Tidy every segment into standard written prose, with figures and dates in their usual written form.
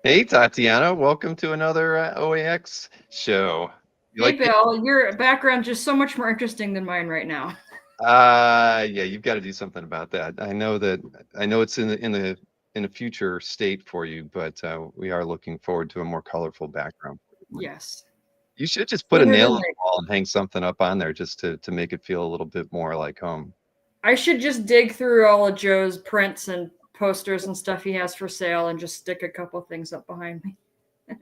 Hey, Tatiana, welcome to another OAX show. You Hey, like the Bill, your background just so much more interesting than mine right now. yeah, you've got to do something about that. I know it's in a future state for you, but we are looking forward to a more colorful background for you. Yes. You should just put a Sooner nail than in the later. wall and hang something up on there just to make it feel a little bit more like home. I should just dig through all of Joe's prints and posters and stuff he has for sale and just stick a couple things up behind me.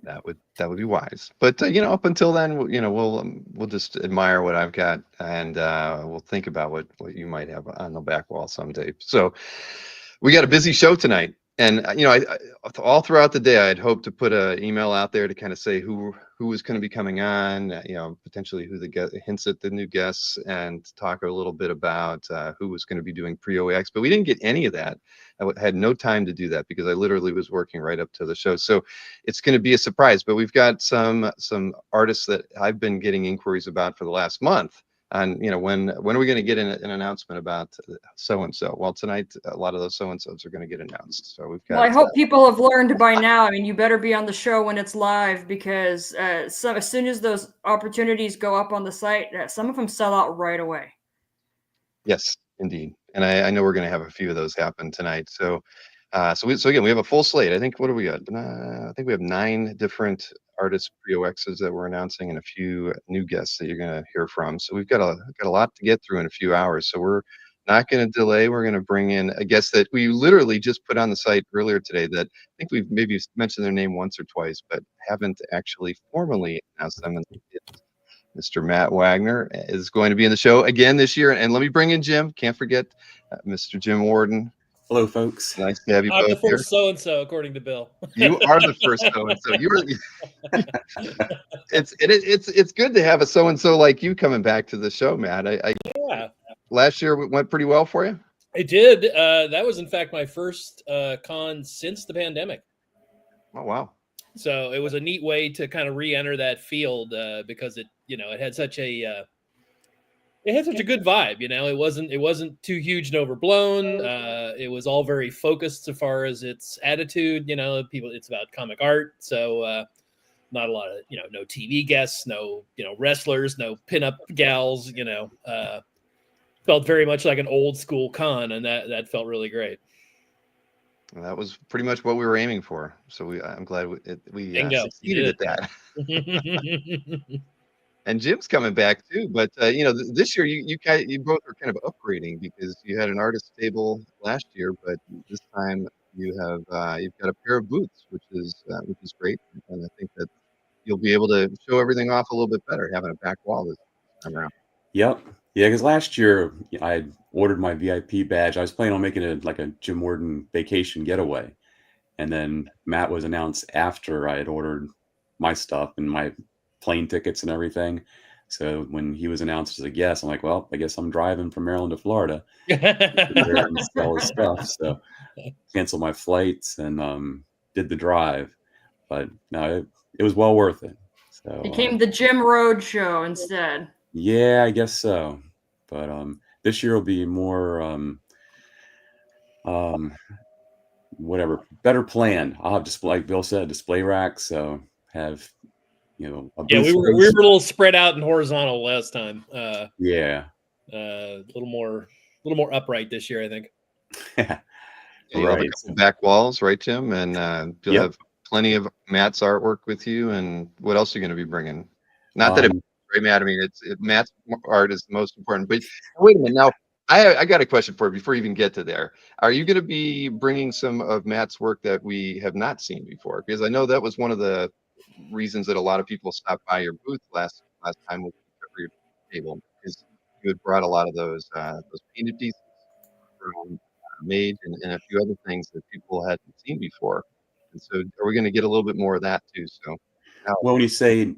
That would be wise. But up until then, we'll just admire what I've got, and we'll think about what you might have on the back wall someday. So we got a busy show tonight, and all throughout the day, I'd hoped to put an email out there to kind of say who was going to be coming on, potentially who the hints at the new guests, and talk a little bit about who was going to be doing pre-OAX. But we didn't get any of that. Had no time to do that because I literally was working right up to the show. So it's going to be a surprise. But we've got some artists that I've been getting inquiries about for the last month. And when are we going to get an announcement about so and so? Well, tonight a lot of those so and so's are going to get announced. So we've Well, got I hope people have learned by now. I mean, you better be on the show when it's live because as soon as those opportunities go up on the site, some of them sell out right away. yes, indeed, and I know we're going to have a few of those happen tonight. So again, we have a full slate. I think what do we got? I think we have 9 different artists pre-OXs that we're announcing, and a few new guests that you're going to hear from. So we've got a lot to get through in a few hours. So we're not going to delay. We're going to bring in a guest that we literally just put on the site earlier today. That I think we've maybe mentioned their name once or twice, but haven't actually formally announced them. And it's Mr. Matt Wagner is going to be in the show again this year. And let me bring in Jim. Can't forget Mr. Jim Warden. Hello, folks. Nice to have you I'm the both here. first so and so, according to Bill. You are the first so and so. It's good to have a so and so like you coming back to the show, Matt. Yeah, Last year went pretty well for you. it did. That was, in fact, my first con since the pandemic. Oh wow. So it was a neat way to kind of re-enter that field because it had such a good vibe. It wasn't too huge and overblown. It was all very focused as far as its attitude. It's about comic art, so not a lot of no TV guests, no wrestlers, no pinup gals. Felt very much like an old school con, and that felt really great. And that was pretty much what we were aiming for. So I'm glad we Bingo, succeeded at that. it. And Jim's coming back too. But this year you both are kind of upgrading because you had an artist table last year, but this time you've got a pair of booths, which is great. And I think that you'll be able to show everything off a little bit better having a back wall this time around. Yep. Yeah, because last year I had ordered my VIP badge. I was planning on making it like a Jim Warden vacation getaway. And then Matt was announced after I had ordered my stuff and my plane tickets and everything. So when he was announced as a guest, I'm like, well, I guess I'm driving from Maryland to Florida there and sell his stuff. So canceled my flights and did the drive. But no, it was well worth it. So Became the Jim Road show instead. yeah, I guess so. But this year will be more um, whatever, better planned. I'll have display, like Bill said, display racks. So have a Yeah, booth we were space. a little spread out and horizontal last time. Yeah. A little more upright this year, I think. Yeah, you'll have a Right. couple back walls, right, Jim? And you'll Yep. have plenty of Matt's artwork with you. And what else are you going to be bringing? Not that it right, Matt. I mean, Matt's art is the most important. But wait a minute. Now, I got a question for you before you even get to there. Are you going to be bringing some of Matt's work that we have not seen before? Because I know that was one of the reasons that a lot of people stopped by your booth last time with your table, because you had brought a lot of those painted pieces from Mage and a few other things that people hadn't seen before. And so, are we going to get a little bit more of that too? So, now, Well, when you say,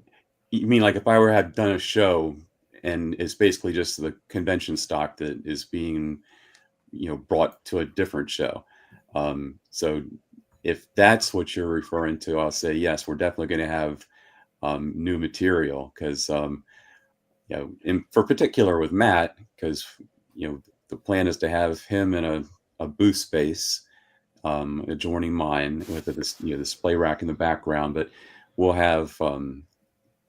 you mean like if I were had done a show and it's basically just the convention stock that is being, brought to a different show. So if that's what you're referring to, I'll say yes, we're definitely going to have new material because, in for particular with Matt, because the plan is to have him in a booth space adjoining mine with a display rack in the background, but we'll have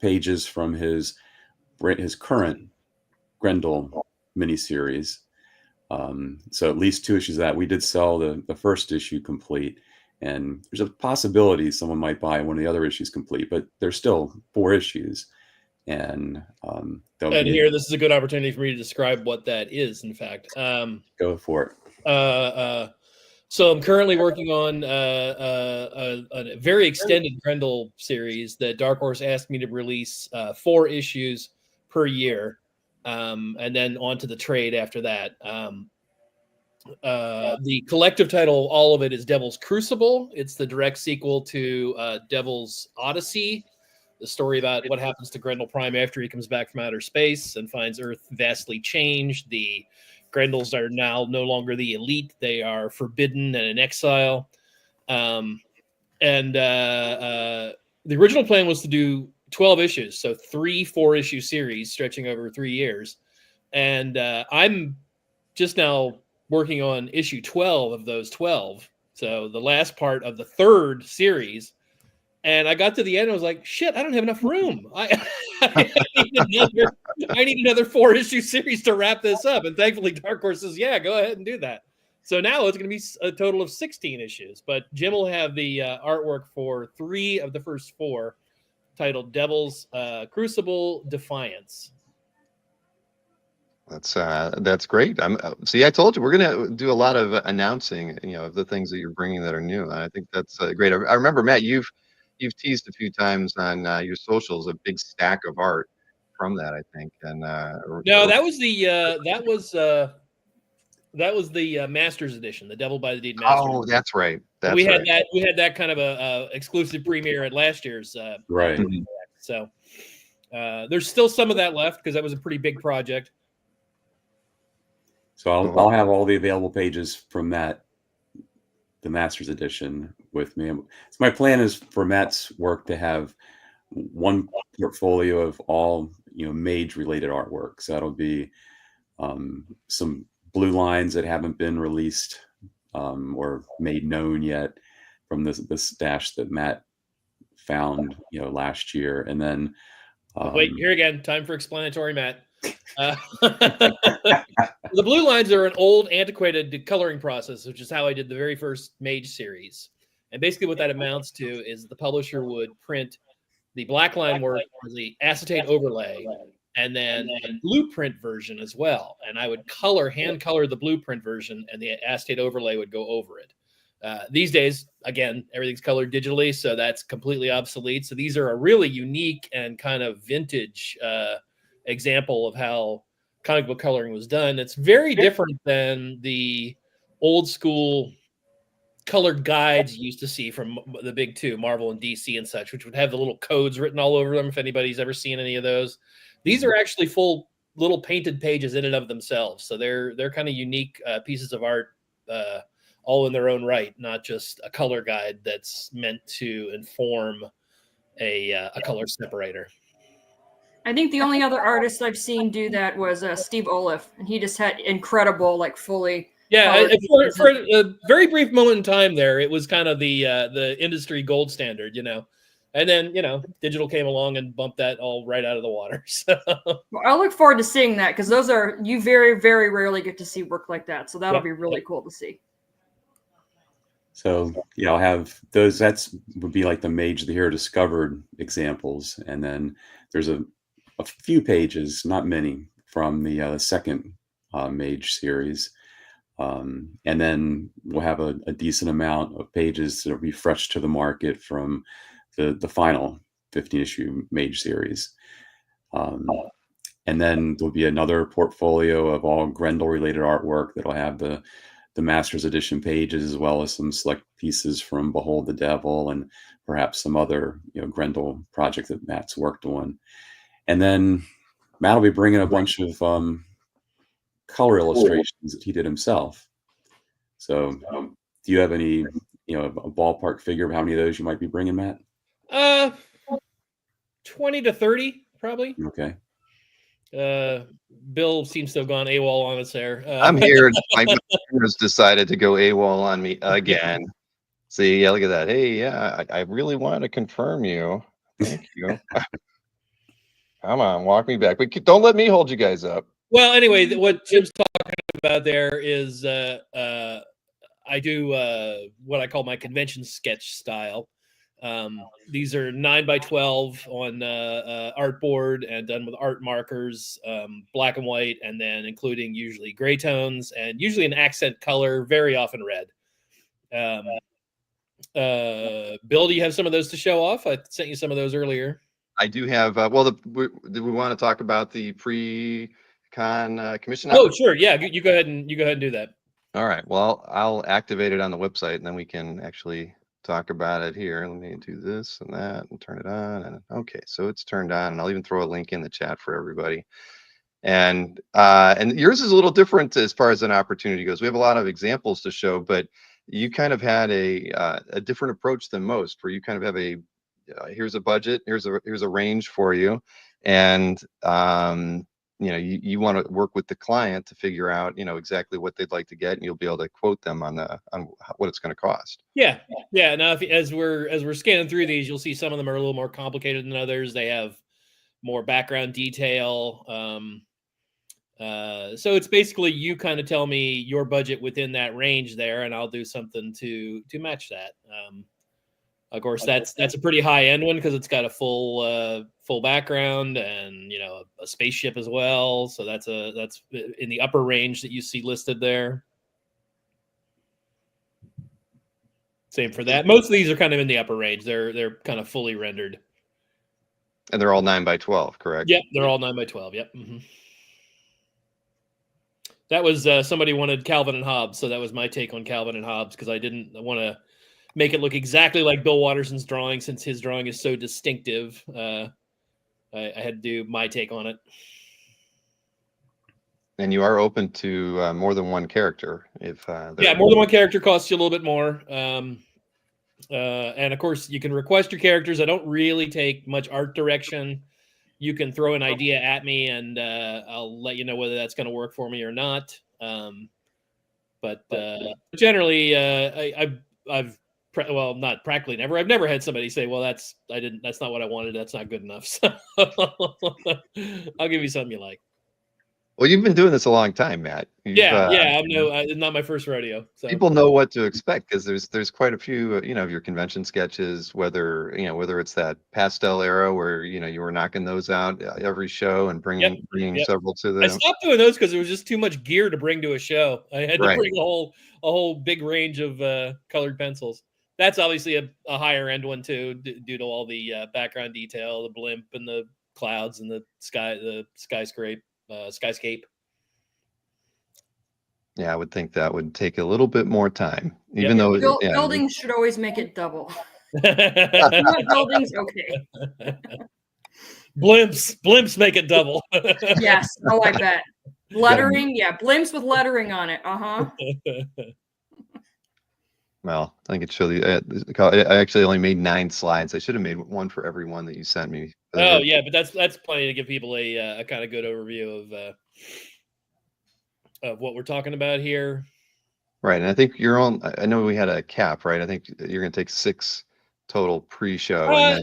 pages from his current Grendel miniseries. So at least 2 issues of that. We did sell the first issue complete, and there's a possibility someone might buy one of the other issues complete, but there's still 4 issues. And here, this is a good opportunity for me to describe what that is, in fact. Go for it. So I'm currently working on a very extended Grendel series that Dark Horse asked me to release 4 issues per year, and then on to the trade after that. The collective title, all of it, is Devil's Crucible. It's the direct sequel to Devil's Odyssey, the story about what happens to Grendel Prime after he comes back from outer space and finds Earth vastly changed. The Grendels are now no longer the elite. They are forbidden and in exile. The original plan was to do 12 issues, so 3 4-issue series stretching over 3 years. And I'm just now working on issue 12 of those 12. So the last part of the 3rd series. And I got to the end, I was like, shit, I don't have enough room. I need another 4-issue series to wrap this up. And thankfully, Dark Horse says, yeah, go ahead and do that. So now it's going to be a total of 16 issues. But Jim will have the artwork for 3 of the first 4, titled Devil's Crucible Defiance. That's great. See, I told you we're gonna do a lot of announcing, of the things that you're bringing that are new. And I think that's great. I remember, Matt, you've teased a few times on your socials a big stack of art from that, I think. And no, that was the Masters edition, the Devil by the Deed Masters. Oh, that's right. We had that kind of a exclusive premiere at last year's right. So there's still some of that left because that was a pretty big project. So I'll have all the available pages from the Masters edition with me. So my plan is for Matt's work to have one portfolio of all mage related artwork. So that'll be some blue lines that haven't been released or made known yet from the stash that Matt found last year, and then wait, here again, time for explanatory, Matt. The blue lines are an old, antiquated coloring process, which is how I did the very first Mage series. And basically what that amounts to is the publisher would print the black line work as the acetate overlay and then a blueprint version as well. And I would hand color the blueprint version, and the acetate overlay would go over it. These days, again, everything's colored digitally, so that's completely obsolete. So these are a really unique and kind of vintage example of how comic book coloring was done. It's very different than the old school colored guides you used to see from the big 2, Marvel and DC and such, which would have the little codes written all over them, if anybody's ever seen any of those. These are actually full little painted pages in and of themselves. So they're kind of unique pieces of art, all in their own right, not just a color guide that's meant to inform a color separator. I think the only other artist I've seen do that was Steve Oliff, and he just had incredible, fully. Yeah, for a very brief moment in time there, it was kind of the industry gold standard, and then digital came along and bumped that all right out of the water. So well, I look forward to seeing that, because you very, very rarely get to see work like that, so that'll be really cool to see. So I'll have those. Would be like the Mage the Hero Discovered examples, and then there's a few pages, not many, from the second Mage series. And then we'll have a decent amount of pages that will be fresh to the market from the final 15-issue Mage series. And then there'll be another portfolio of all Grendel-related artwork that'll have the Masters Edition pages, as well as some select pieces from Behold the Devil and perhaps some other Grendel project that Matt's worked on. And then Matt will be bringing a bunch of color illustrations that he did himself. So do you have any, a ballpark figure of how many of those you might be bringing, Matt? 20 to 30, probably. Okay. Bill seems to have gone AWOL on us there. I'm here. My partner's decided to go AWOL on me again. See, yeah, look at that. Hey, yeah, I really wanted to confirm you. Thank you. Come on, walk me back. But don't let me hold you guys up. Well, anyway, what Jim's talking about there is I do what I call my convention sketch style. These are 9x12 on artboard and done with art markers, black and white, and then including usually gray tones and usually an accent color, very often red. Bill, do you have some of those to show off? I sent you some of those earlier. I do have. Well, do we want to talk about the pre-con commission? Oh, sure. Yeah, you go ahead and do that. All right. Well, I'll activate it on the website, and then we can actually talk about it here. Let me do this and that and turn it on. And okay, so it's turned on, and I'll even throw a link in the chat for everybody. And yours is a little different as far as an opportunity goes. We have a lot of examples to show, but you kind of had a different approach than most, where you kind of have a here's a budget, here's a range for you, and you know, you want to work with the client to figure out, you know, exactly what they'd like to get, and you'll be able to quote them on what it's going to cost. Yeah. Now, as we're scanning through these, you'll see some of them are a little more complicated than others. They have more background detail. So it's basically you kind of tell me your budget within that range there, and I'll do something to match that. Of course, that's a pretty high end one because it's got a full background and, you know, a spaceship as well. So that's in the upper range that you see listed there. Same for that. Most of these are kind of in the upper range. They're kind of fully rendered. And they're all 9x12, correct? Yep, they're all 9x12. Yep. Mm-hmm. That was somebody wanted Calvin and Hobbes, so that was my take on Calvin and Hobbes because I didn't want to make it look exactly like Bill Watterson's drawing since his drawing is so distinctive. I had to do my take on it. And you are open to more than one character. If more than one character costs you a little bit more. And of course, you can request your characters. I don't really take much art direction. You can throw an idea at me, and I'll let you know whether that's going to work for me or not. But generally, I've not practically never. I've never had somebody say, "Well, that's not what I wanted. That's not good enough." So I'll give you something you like. Well, you've been doing this a long time, Matt. It's not my first rodeo. So. People know what to expect because there's quite a few, you know, of your convention sketches. Whether it's that pastel era where you were knocking those out every show and bringing several to them. I stopped doing those because it was just too much gear to bring to a show. I had to bring a whole big range of colored pencils. That's obviously a higher end one too, due to all the background detail, the blimp and the clouds and the skyscape. Yeah, I would think that would take a little bit more time, even though buildings should always make it double. Buildings, okay. Blimps make it double. Yes, oh, I bet. Lettering, blimps with lettering on it. Well, I think it showed you. I actually only made 9 slides. I should have made one for every one that you sent me. Oh yeah, but that's plenty to give people a kind of good overview of what we're talking about here. Right, and I think I know we had a cap, right? I think you're going to take 6 total pre-show.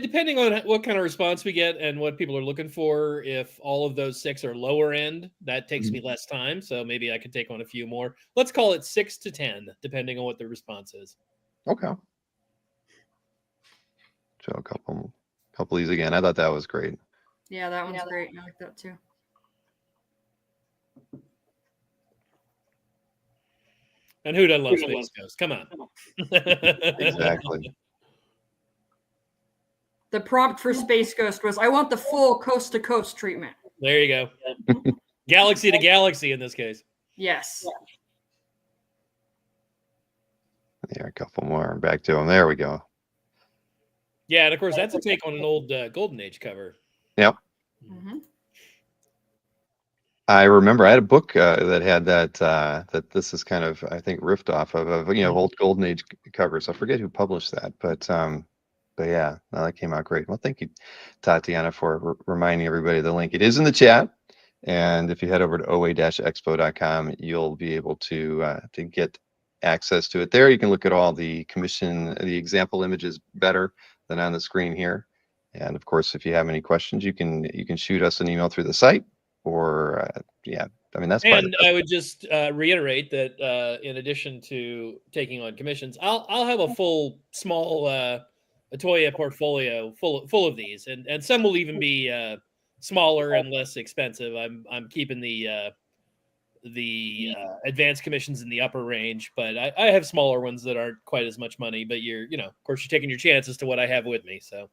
Depending on what kind of response we get and what people are looking for, if all of those 6 are lower end, that takes me less time. So maybe I could take on a few more. Let's call it 6 to 10, depending on what the response is. Okay. Show a couple of these again. I thought that was great. Yeah, that one's great. I like that too. And who doesn't love Space Ghost? Come on. Exactly. The prompt for Space Ghost was, I want the full coast-to-coast treatment. There you go. Galaxy to galaxy in this case. Yes. Yeah, a couple more. Back to them. There we go. Yeah, and of course, that's a take on an old Golden Age cover. Yep. Mm-hmm. I remember I had a book that had that this is kind of, I think, riffed off of old Golden Age covers. I forget who published that, but But yeah, no, that came out great. Well, thank you, Tatiana, for reminding everybody of the link. It is in the chat. And if you head over to oa-expo.com, you'll be able to get access to it there. You can look at all the the example images better than on the screen here. And of course, if you have any questions, you can shoot us an email through the site, or yeah, I mean, that's And I would just reiterate that in addition to taking on commissions, I'll have a full small Atoya portfolio full of these, and some will even be smaller and less expensive. I'm keeping the advanced commissions in the upper range, but I have smaller ones that aren't quite as much money. But of course, you're taking your chances to what I have with me. So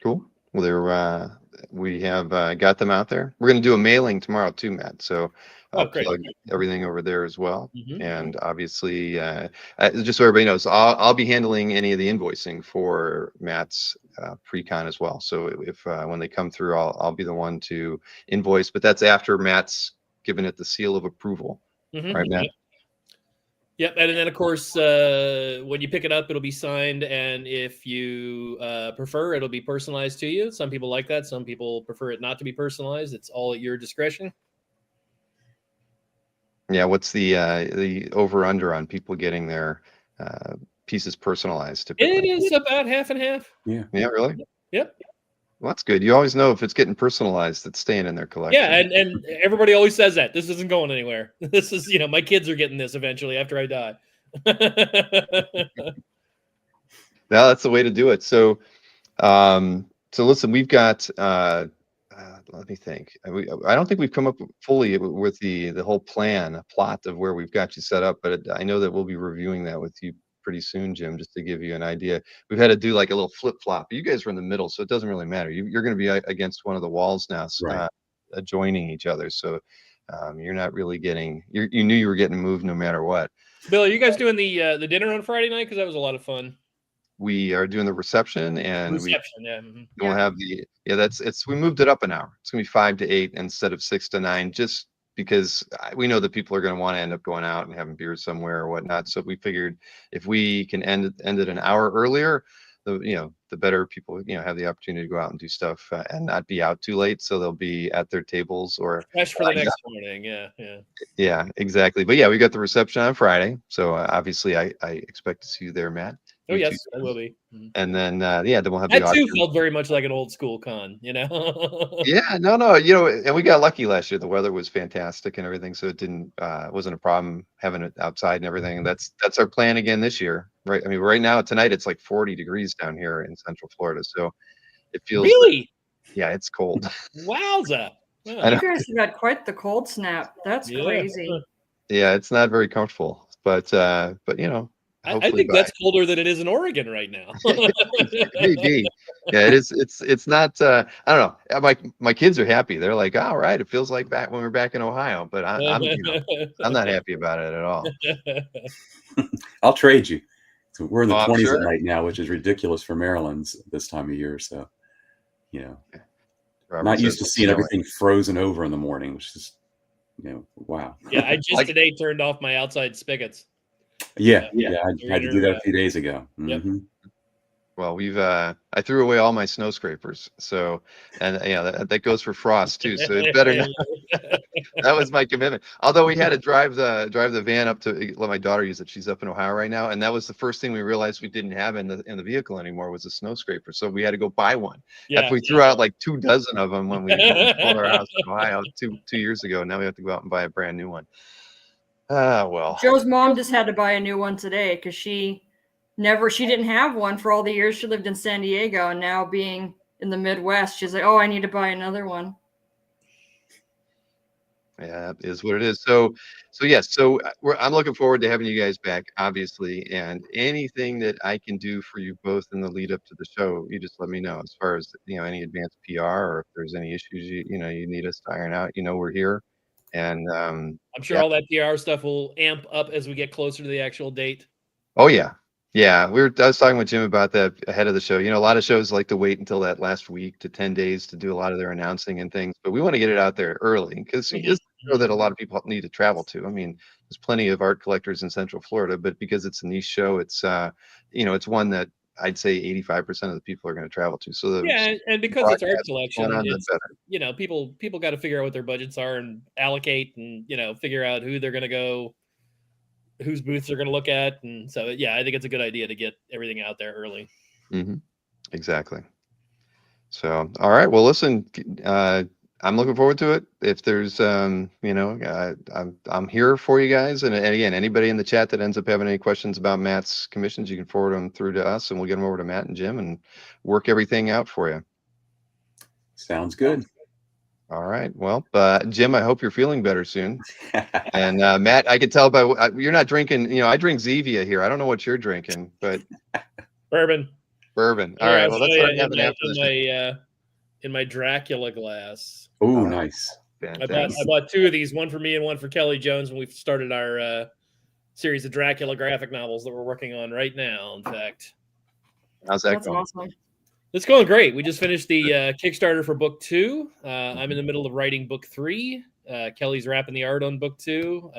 cool. Well, we have got them out there. We're going to do a mailing tomorrow too, Matt. So I'll plug everything over there as well. And obviously, just so everybody knows, I'll be handling any of the invoicing for Matt's pre-con as well. So if when they come through, I'll be the one to invoice. But that's after Matt's given it the seal of approval, right, Matt? Yep, and then of course, when you pick it up, it'll be signed, and if you prefer, it'll be personalized to you. Some people like that. Some people prefer it not to be personalized. It's all at your discretion. Yeah, what's the over/under on people getting their pieces personalized? Typically, it is about half and half. Yeah, really. Yep. Well, that's good. You always know if it's getting personalized, it's staying in their collection. Yeah, and everybody always says that. This isn't going anywhere. This is, my kids are getting this eventually after I die. Now that's the way to do it. So, listen, we've got. Let me think. I don't think we've come up fully with the whole plot of where we've got you set up, but I know that we'll be reviewing that with you pretty soon, Jim, just to give you an idea. We've had to do like a little flip-flop. You guys are in the middle, so it doesn't really matter. You're going to be against one of the walls now, adjoining each other. So you're not really getting. You knew you were getting moved no matter what. Bill, are you guys doing the dinner on Friday night? Because that was a lot of fun. We are doing the reception, and we'll have we moved it up an hour. It's gonna be 5 to 8 instead of 6 to 9, just because we know that people are going to want to end up going out and having beers somewhere or whatnot. So we figured if we can end it an hour earlier, the better people have the opportunity to go out and do stuff and not be out too late. So they'll be at their tables or fresh for the next morning. Yeah, exactly. But yeah, we got the reception on Friday, so obviously I expect to see you there, Matt. Oh yes, I will be. And then then we'll have that too felt very much like an old school con, Yeah, no, and we got lucky last year. The weather was fantastic and everything, so it wasn't a problem having it outside and everything. And that's our plan again this year, right? I mean, right now tonight it's like 40 degrees down here in Central Florida, so it feels really. Yeah, it's cold. Wowza! Wow. You guys have had quite the cold snap. That's crazy. Yeah, it's not very comfortable, but I think that's colder than it is in Oregon right now. Maybe. Yeah, it is. It's not. I don't know. My kids are happy. They're like, all right, it feels like back when we were back in Ohio. But I'm not happy about it at all. I'll trade you. So we're in the 20s right now, which is ridiculous for Maryland's this time of year. So, not used to seeing everything frozen over in the morning, which is, wow. Yeah, I just today turned off my outside spigots. Yeah, I had to do that a few days ago. Yep. Well, I threw away all my snow scrapers, so that goes for frost too. So it better not. That was my commitment. Although we had to drive the van up to let my daughter use it. She's up in Ohio right now, and that was the first thing we realized we didn't have in the vehicle anymore was a snow scraper. So we had to go buy one. After we threw out like 2 dozen of them when we sold our house in Ohio 2 years ago. Now we have to go out and buy a brand new one. Well. Joe's mom just had to buy a new one today because she didn't have one for all the years she lived in San Diego, and now being in the Midwest, she's like, oh, I need to buy another one. Yeah, it is what it is. So yes, I'm looking forward to having you guys back, obviously, and anything that I can do for you both in the lead up to the show, you just let me know as far as any advanced PR or if there's any issues you need us to iron out. We're here. And I'm sure all that PR stuff will amp up as we get closer to the actual date. Oh yeah. I was talking with Jim about that ahead of the show. A lot of shows like to wait until that last week to 10 days to do a lot of their announcing and things, but we want to get it out there early because show that a lot of people need to travel to. I mean, there's plenty of art collectors in Central Florida, but because it's a niche show, it's it's one that I'd say 85% of the people are going to travel to. So the Yeah, and because it's art broadcast collection, going on, the it's better. people got to figure out what their budgets are and allocate and figure out who they're going to go, whose booths they're going to look at, and so yeah, I think it's a good idea to get everything out there early. Exactly. So, all right. Well, listen, I'm looking forward to it. If there's, I'm here for you guys. And again, anybody in the chat that ends up having any questions about Matt's commissions, you can forward them through to us, and we'll get them over to Matt and Jim and work everything out for you. Sounds good. All right. Well, Jim, I hope you're feeling better soon. And Matt, I could tell by you're not drinking. I drink Zevia here. I don't know what you're drinking, but Bourbon. All right. Well, let's start having after this. In my Dracula glass. Oh, nice. Fantastic. I bought two of these, one for me and one for Kelly Jones, when we started our series of Dracula graphic novels that we're working on right now. In fact, How's that That's going? awesome. it's going great. We just finished the Kickstarter for book 2. I'm in the middle of writing book 3. Kelly's wrapping the art on book 2.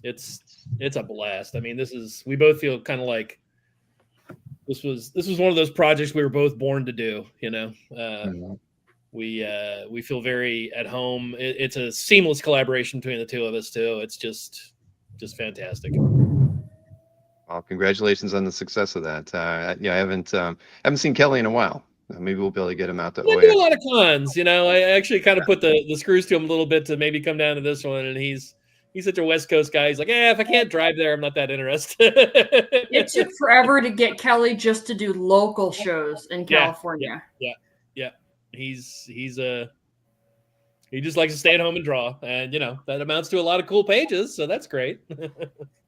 It's a blast. I mean, we both feel kind of like this was one of those projects we were both born to do. We feel very at home. It's a seamless collaboration between the two of us too. It's just fantastic. Well, congratulations on the success of that. I haven't seen Kelly in a while. Maybe we'll be able to get him out to We OAX. do a lot of cons. I actually kind of put the screws to him a little bit to maybe come down to this one, and he's such a West Coast guy. He's like, if I can't drive there, I'm not that interested. It took forever to get Kelly just to do local shows in California. Yeah. He just likes to stay at home and draw, and that amounts to a lot of cool pages, so that's great.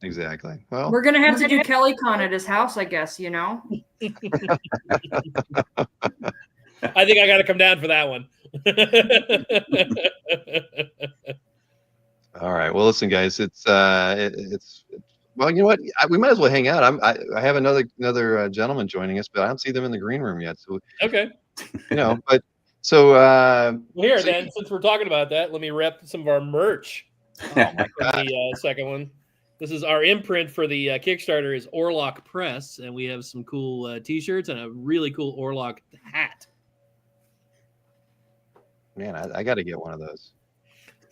Exactly. Well, We're gonna have to do KellyCon at his house, I guess. I think I got to come down for that one. all right. Well, listen, guys, it's well, you know what? We might as well hang out. I have another gentleman joining us, but I don't see them in the green room yet. So Okay. but so Well, here then, since we're talking about that, let me rep some of our merch. The second one. This is our imprint for the Kickstarter is Orlock Press, and we have some cool T-shirts and a really cool Orlock hat. man, I got to get one of those.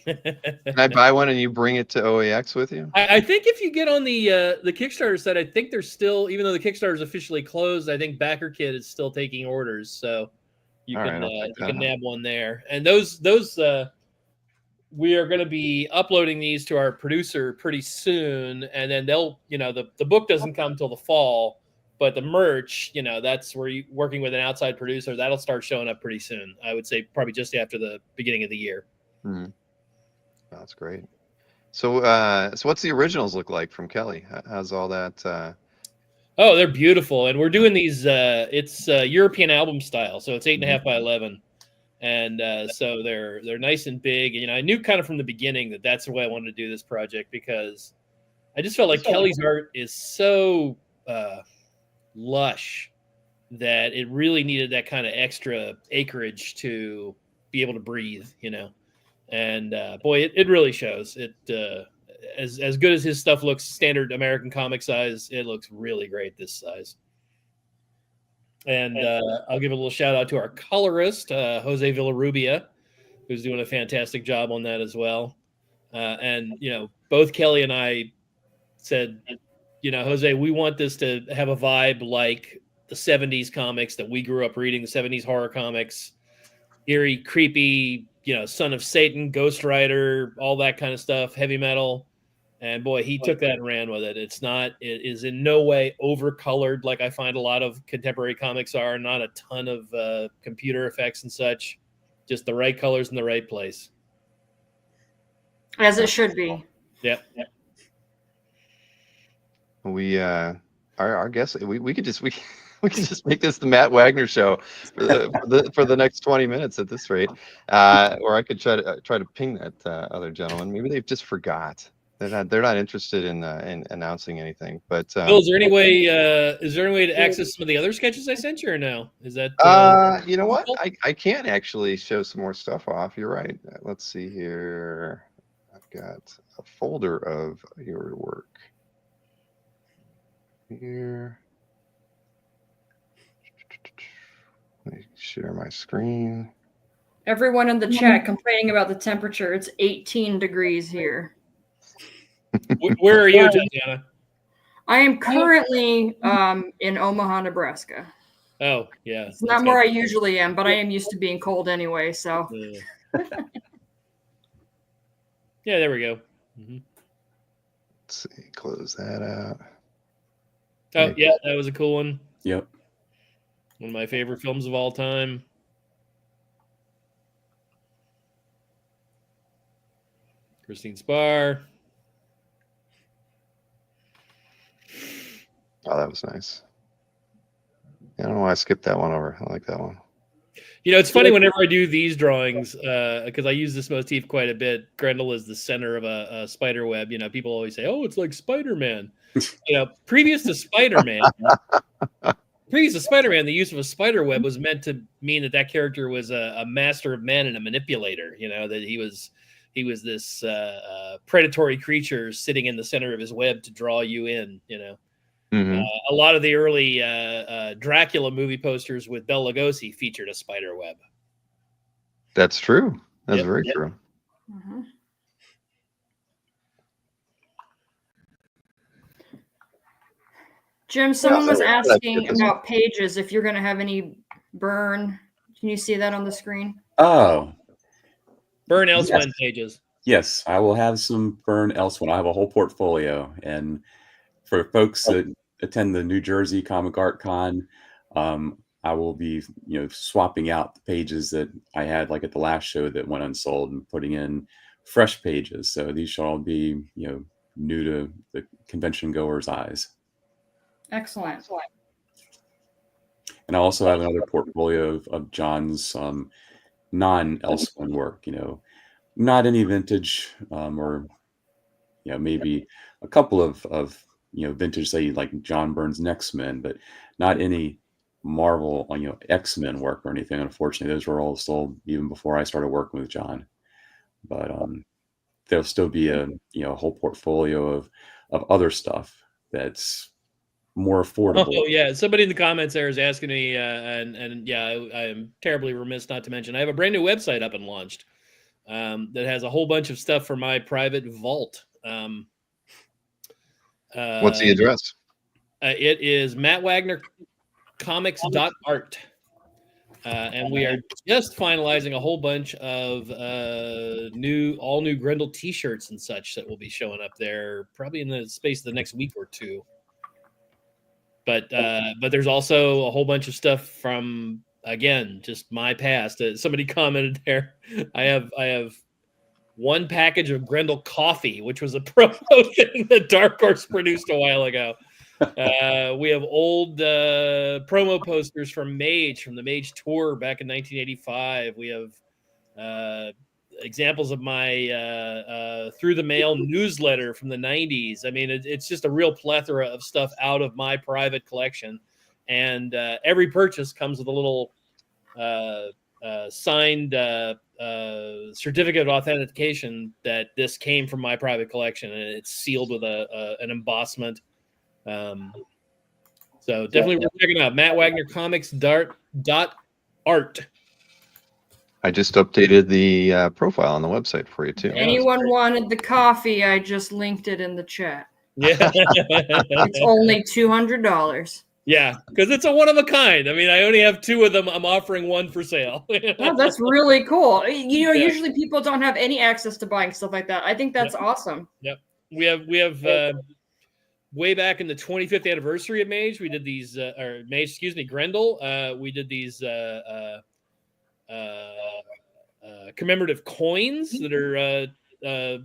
Can I buy one and you bring it to OAX with you? I think if you get on the Kickstarter site, I think there's still, even though the Kickstarter is officially closed, I think BackerKit is still taking orders, so you can nab one there. And those we are going to be uploading these to our producer pretty soon, and then they'll the book doesn't come till the fall, but the merch, that's where you working with an outside producer, that'll start showing up pretty soon. I would say probably just after the beginning of the year. That's great. So what's the originals look like from Kelly? How's all that? Oh, they're beautiful, and we're doing these. It's European album style, so it's 8.5 by 11, and so they're nice and big. And I knew kind of from the beginning that that's the way I wanted to do this project, because I just felt like Kelly's art is so lush that it really needed that kind of extra acreage to be able to breathe, And boy, it really shows. It as good as his stuff looks, standard American comic size, it looks really great this size. And I'll give a little shout out to our colorist, Jose Villarrubia, who's doing a fantastic job on that as well. And both Kelly and I said, Jose, we want this to have a vibe like the 70s comics that we grew up reading, the 70s horror comics, eerie, creepy, Son of Satan, Ghost Rider, all that kind of stuff, heavy metal. And boy, he took that and ran with it. It is in no way overcolored like I find a lot of contemporary comics are, not a ton of computer effects and such, just the right colors in the right place. As it should be. Yep. We our guest, we could just make this the Matt Wagner show for the next 20 minutes at this rate, or I could try to ping that other gentleman. Maybe they've just forgot. They're not interested in announcing anything. But Bill, is there any way to access some of the other sketches I sent you, or no? Is that you know what? I can actually show some more stuff off. You're right. Let's see here. got a folder of your work here. Let me share my screen. Everyone in the chat complaining about the temperature. It's 18 degrees here. Where are you, Tatiana? I am currently in Omaha, Nebraska. Oh, yeah. It's not where I usually am, but I am used to being cold anyway, so. Yeah, yeah, there we go. Mm-hmm. Let's see, close that out. Oh, yeah, that was a cool one. Yep. One of my favorite films of all time. Christine Spar. Oh, that was nice. I don't know why I skipped that one over. I like that one. You know, it's funny whenever I do these drawings, because I use this motif quite a bit. Grendel is the center of a spider web. You know, people always say, "Oh, it's like Spider-Man." You know, previous to Spider-Man, the use of a spider web was meant to mean that character was a master of men and a manipulator. You know, that he was this predatory creature sitting in the center of his web to draw you in. You know. Mm-hmm. A lot of the early Dracula movie posters with Bela Lugosi featured a spider web. That's true. That's very true. Mm-hmm. Jim, someone was asking about pages, if you're going to have any burn. Can you see that on the screen? Oh. Burn Elsewhere pages. Yes, I will have some burn elsewhere. I have a whole portfolio. And for folks that attend the New Jersey Comic Art Con, I will be, swapping out the pages that I had like at the last show that went unsold and putting in fresh pages. So these shall all be, new to the convention goers' eyes. Excellent. And I also have another portfolio of John's non-Elsewhere work, not any vintage or maybe a couple of vintage, say like John Byrne's X-Men, but not any Marvel X-Men work or anything. Unfortunately, those were all sold even before I started working with John. But there'll still be a whole portfolio of other stuff that's more affordable. Oh yeah, somebody in the comments there is asking me, and yeah, I am terribly remiss not to mention I have a brand new website up and launched that has a whole bunch of stuff for my private vault. What's the address? It is mattwagnercomics.art. And we are just finalizing a whole bunch of all new Grendel t-shirts and such that will be showing up there probably in the space of the next week or two. But there's also a whole bunch of stuff from, again, just my past. Somebody commented there. I have one package of Grendel coffee, which was a promo thing that Dark Horse produced a while ago. We have old promo posters from the Mage tour back in 1985. We have examples of my Through the Mail newsletter from the 90s. I mean, it's just a real plethora of stuff out of my private collection. And every purchase comes with a little signed certificate of authentication that this came from my private collection, and it's sealed with an embossment. So definitely worth checking out. mattwagnercomics.art. I just updated the profile on the website for you too. Anyone wanted the coffee, I just linked it in the chat. Yeah. It's only $200. Yeah, because it's a one of a kind. I mean, I only have two of them. I'm offering one for sale. Oh, that's really cool. Usually people don't have any access to buying stuff like that. I think that's awesome. Yep. We have way back in the 25th anniversary of Mage, we did these Grendel. We did these commemorative coins that are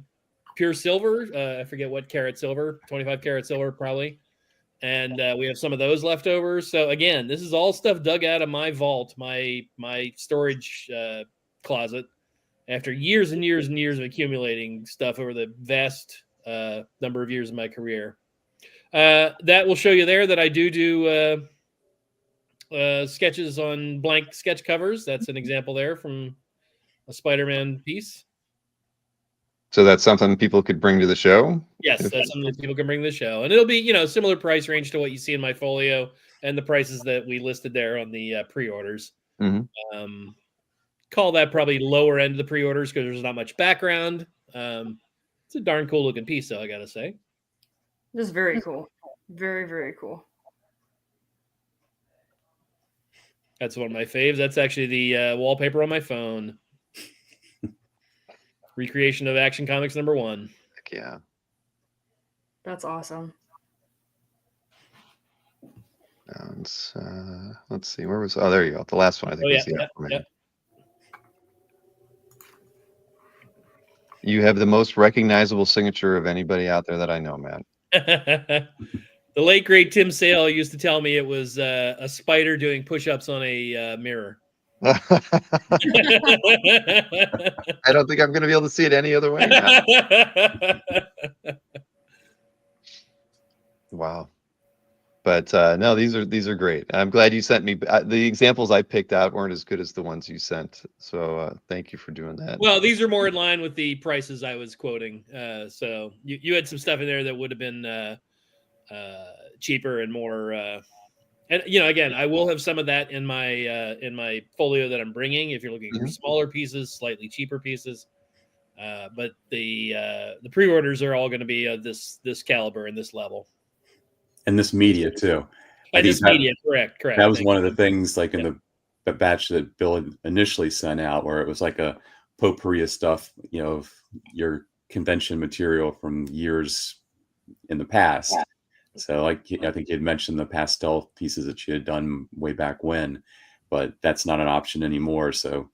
pure silver. I forget what carat silver, 25 karat silver probably. And we have some of those left over. So again, this is all stuff dug out of my vault, my storage closet, after years and years and years of accumulating stuff over the vast number of years of my career. That will show you there that I do sketches on blank sketch covers. That's an example there from a Spider-Man piece. So that's something people could bring to the show? Yes, that's something that people can bring to the show. And it'll be, similar price range to what you see in my folio and the prices that we listed there on the pre-orders. Call that probably lower end of the pre-orders because there's not much background. It's a darn cool looking piece, though, I got to say. This is very cool. Very, very cool. That's one of my faves. That's actually the wallpaper on my phone. Recreation of Action Comics #1. Heck yeah. That's awesome. Let's see. Where was? Oh, there you go. The last one, I think, was the Aquaman. Yeah. You have the most recognizable signature of anybody out there that I know, Matt. The late great Tim Sale used to tell me it was a spider doing push-ups on a mirror. I don't think I'm going to be able to see it any other way now. Wow. But no, these are great. I'm glad you sent me the examples I picked out weren't as good as the ones you sent. So thank you for doing that. Well, these are more in line with the prices I was quoting. So you had some stuff in there that would have been cheaper and more. And again, I will have some of that in my folio that I'm bringing. If you're looking for smaller pieces, slightly cheaper pieces, but the pre-orders are all going to be of this caliber and this level. And this media too. And this media, correct. That was one of the things, like in the batch that Bill had initially sent out, where it was like a potpourri of stuff, of your convention material from years in the past. So, like, I think you had mentioned the pastel pieces that you had done way back when, but that's not an option anymore. So,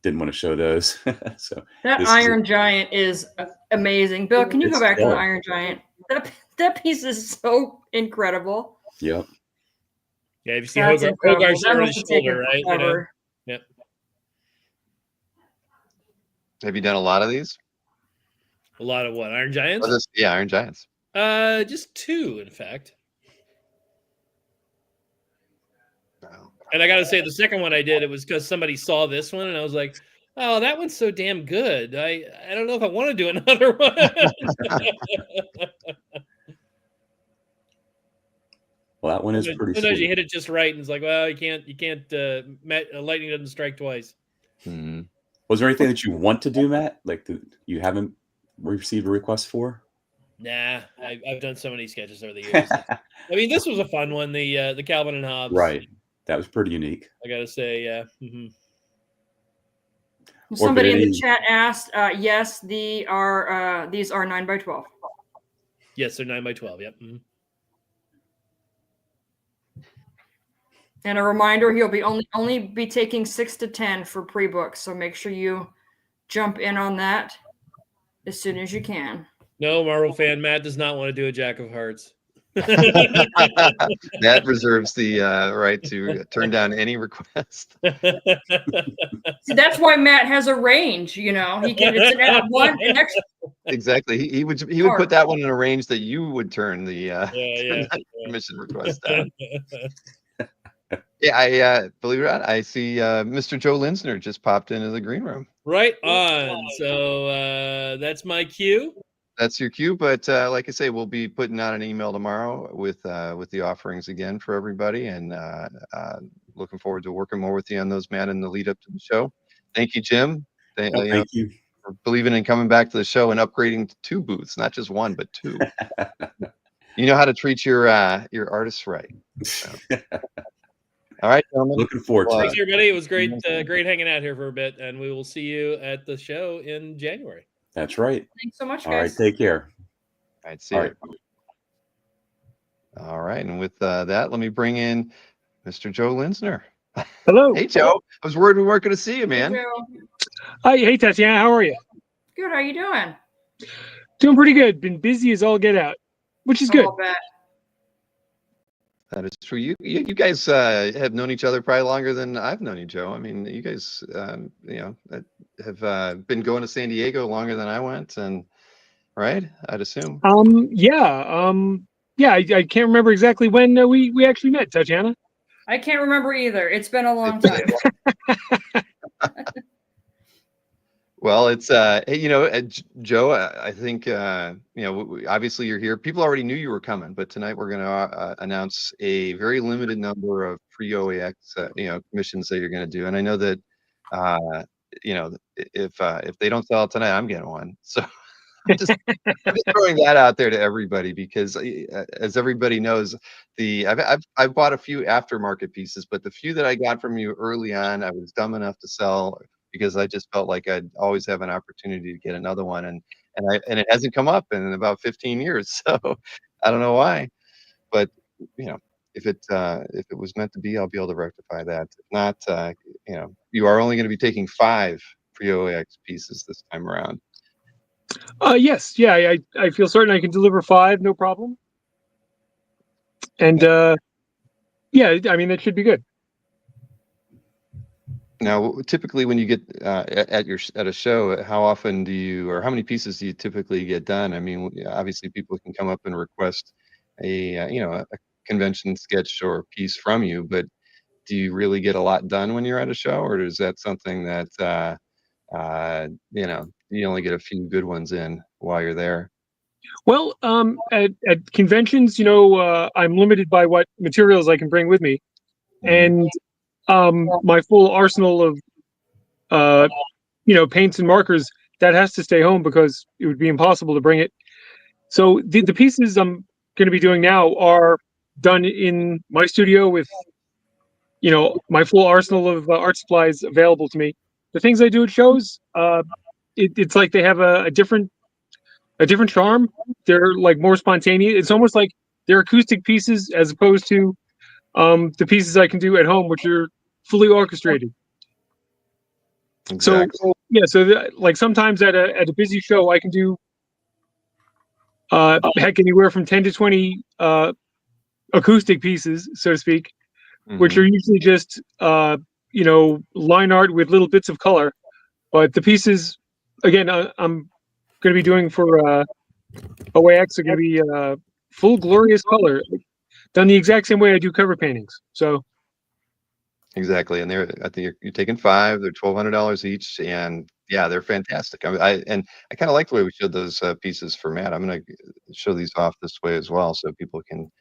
didn't want to show those. So that Iron Giant is amazing. Bill, can you go back to the Iron Giant? That piece is so incredible. Yep. Yeah, if you see Hogarth's on his shoulder, right? Yep. Have you done a lot of these? A lot of what? Iron Giants? Yeah, Iron Giants. Just 2, in fact. Wow. And I got to say, the second one I did, it was because somebody saw this one, and I was like, "Oh, that one's so damn good. I don't know if I want to do another one." Well, that one is pretty. Sometimes you hit it just right, and it's like, well, you can't. Lightning doesn't strike twice. Was there anything that you want to do, Matt? Like you haven't received a request for? Nah, I've done so many sketches over the years. I mean, this was a fun one. The Calvin and Hobbes. Right, that was pretty unique. I gotta say, yeah. Somebody in the chat asked, yes, these are 9x12. Yes, they're 9x12. Yep. And a reminder, he'll be only be taking 6 to 10 for pre-books, so make sure you jump in on that as soon as you can. No, Marvel fan Matt does not want to do a Jack of Hearts. That reserves the right to turn down any request. See, that's why Matt has a range. He can. It's an extra. Exactly. He would put that one in a range that you would turn the permission request down. Yeah, I believe it or not, I see Mr. Joe Linsner just popped into the green room. Right on. So that's my cue. That's your cue, but like I say, we'll be putting out an email tomorrow with the offerings again for everybody, and looking forward to working more with you on those, Matt, in the lead up to the show. Thank you, Jim. Thank you for believing in coming back to the show and upgrading to 2 booths, not just 1 but 2. You know how to treat your artists right. So. All right, gentlemen. Looking forward to it. Thanks, everybody. It was great hanging out here for a bit, and we will see you at the show in January. That's right. Thanks so much, guys. All right, take care. All right, see you. All right, and with that, let me bring in Mr. Joe Linsner. Hello. Hey, Joe. I was worried we weren't going to see you, man. Hi, hey, Tatiana. How are you? Good. How you doing? Doing pretty good. Been busy as all get out, which is good. That is true. You guys have known each other probably longer than I've known you, Joe. I mean, you guys, have been going to San Diego longer than I went, and right? I'd assume. Yeah. I can't remember exactly when we actually met, Tatiana. I can't remember either. It's been a long time. Well, it's hey, Joe, I think obviously you're here. People already knew you were coming, but tonight we're going to announce a very limited number of pre-OAX commissions that you're going to do. And I know that uh, if they don't sell it tonight, I'm getting one. So I'm just I'm just throwing that out there to everybody because, as everybody knows, I've bought a few aftermarket pieces, but the few that I got from you early on, I was dumb enough to sell because I just felt like I'd always have an opportunity to get another one, and it hasn't come up in about 15 years, so I don't know why, but you know, if it was meant to be, I'll be able to rectify that. If not, you are only going to be taking 5 pre-OAX pieces this time around. Yes, yeah, I feel certain I can deliver 5, no problem. And yeah, I mean that should be good. Now, typically, when you get at a show, how often do you, or how many pieces do you typically get done? I mean, obviously, people can come up and request a convention sketch or piece from you, but do you really get a lot done when you're at a show, or is that something that you only get a few good ones in while you're there? Well, at conventions, I'm limited by what materials I can bring with me, Mhm. and my full arsenal of paints and markers that has to stay home because it would be impossible to bring it. So the pieces I'm going to be doing now are done in my studio with my full arsenal of art supplies available to me. The things I do at shows, it's like they have a different charm. They're like more spontaneous. It's almost like they're acoustic pieces as opposed to the pieces I can do at home, which are fully orchestrated. So Exactly. yeah, like sometimes at a busy show, I can do heck anywhere from 10 to 20 acoustic pieces, so to speak, which are Mhm. usually just line art with little bits of color. But the pieces, again, I'm going to be doing for OAX are going to be full glorious color, done the exact same way I do cover paintings. So Exactly, and I think you're taking 5. They're $1,200 each, and yeah, they're fantastic. I kind of like the way we showed those pieces for Matt. I'm going to show these off this way as well, so people can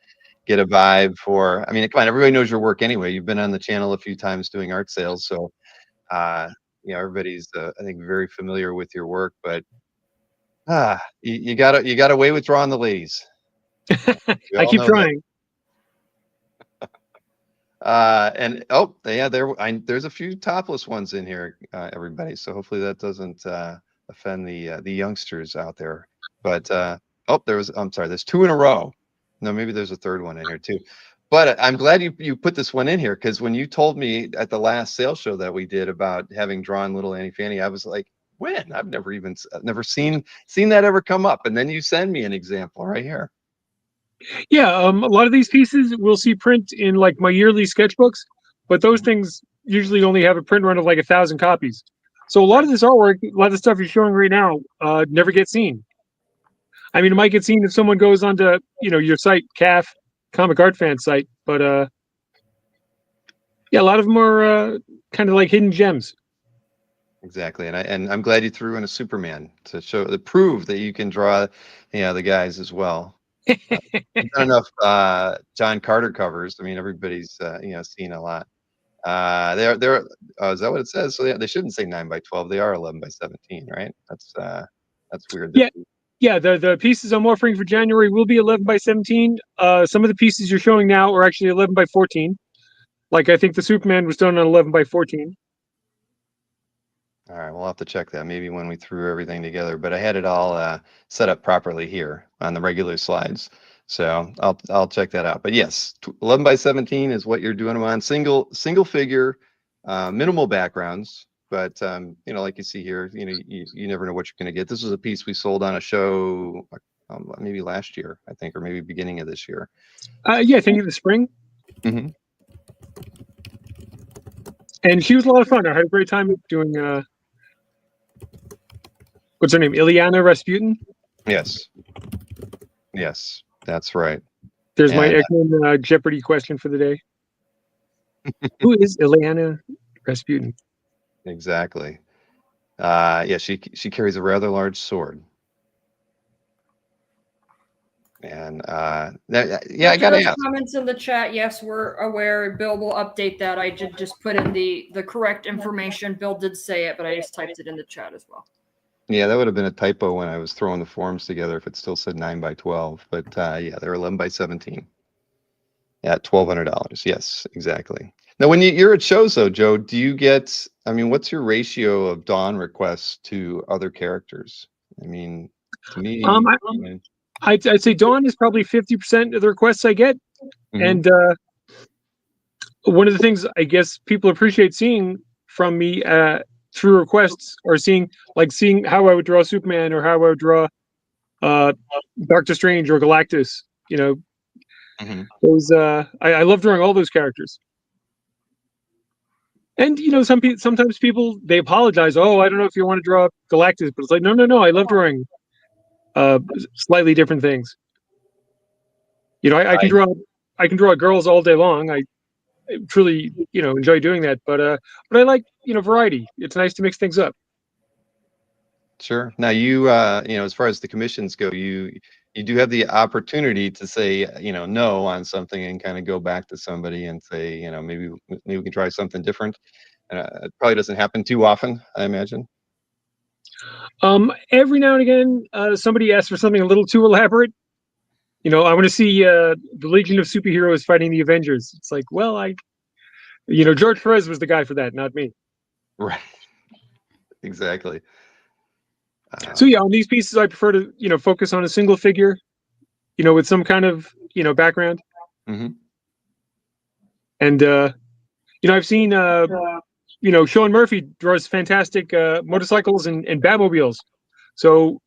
get a vibe for. I mean, come on, everybody knows your work anyway. You've been on the channel a few times doing art sales, so uh, everybody's I think very familiar with your work. But you got a way with drawing the ladies. We I all keep know that. trying. And oh yeah, there's a few topless ones in here, everybody. So hopefully that doesn't offend the youngsters out there. But I'm sorry, there's 2 in a row. No, maybe there's a third one in here too. But I'm glad you put this one in here because when you told me at the last sales show that we did about having drawn little Annie Fanny, I was like, when? I've never seen that ever come up. And then you send me an example right here. Yeah, a lot of these pieces we'll see print in like my yearly sketchbooks, but those things usually only have a print run of like 1,000 copies. So a lot of this artwork, a lot of the stuff you're showing right now, never gets seen. I mean, it might get seen if someone goes onto your site, CAF, Comic Art Fan site, but yeah, a lot of them are kind of like hidden gems. Exactly, and I'm glad you threw in a Superman to prove that you can draw, the guys as well. You've done enough John Carter covers. I mean, everybody's seen a lot. They're is that what it says? So they shouldn't say 9 by 12. They are 11 by 17, right? That's weird. Yeah, yeah. The pieces I'm offering for January will be 11 by 17. Some of the pieces you're showing now are actually 11 by 14. Like I think the Superman was done on 11 by 14. All right, we'll have to check that maybe when we threw everything together. But I had it all set up properly here on the regular slides, so I'll check that out. But yes, 11 by 17 is what you're doing them on single figure, minimal backgrounds. But like you see here, you never know what you're going to get. This was a piece we sold on a show maybe last year, I think, or maybe beginning of this year. Yeah, I think in the spring. Mm-hmm. And she was a lot of fun. I had a great time doing. What's her name? Ileana Rasputin. Yes, that's right. There's my And Ekman Jeopardy question for the day. Who is Ileana Rasputin? exactly. Yeah, she carries a rather large sword. And yeah, I gotta Those ask. comments in the chat. Yes, we're aware. Bill will update that. I did just put in the correct information. Bill did say it, but I just typed it in the chat as well. Yeah, that would have been a typo when I was throwing the forms together if it still said 9x12. But yeah, they're 11x17 at $1,200. Yes, exactly. Now, when you're at shows, though, Joe, do you get? I mean, what's your ratio of Dawn requests to other characters? I mean, to me, I'd say Dawn is probably 50% of the requests I get, and one of the things I guess people appreciate seeing from me through requests or seeing how I would draw Superman or how I would draw Doctor Strange or Galactus. You know, those I love drawing all those characters. And you know, sometimes people they apologize. Oh, I don't know if you want to draw Galactus, but it's like no. I love drawing slightly different things. You know, I can draw girls all day long. I truly enjoy doing that, but I like variety. It's nice to mix things up. Sure. Now as far as the commissions go, you do have the opportunity to say no on something and kind of go back to somebody and say maybe we can try something different. It probably doesn't happen too often, I imagine. Every now and again, somebody asks for something a little too elaborate. I want to see the Legion of Superheroes fighting the Avengers. It's like, well, George Perez was the guy for that, not me. Right. Exactly. So yeah, on these pieces, I prefer to focus on a single figure, with some kind of background. And I've seen Sean Murphy draws fantastic motorcycles and Batmobiles. So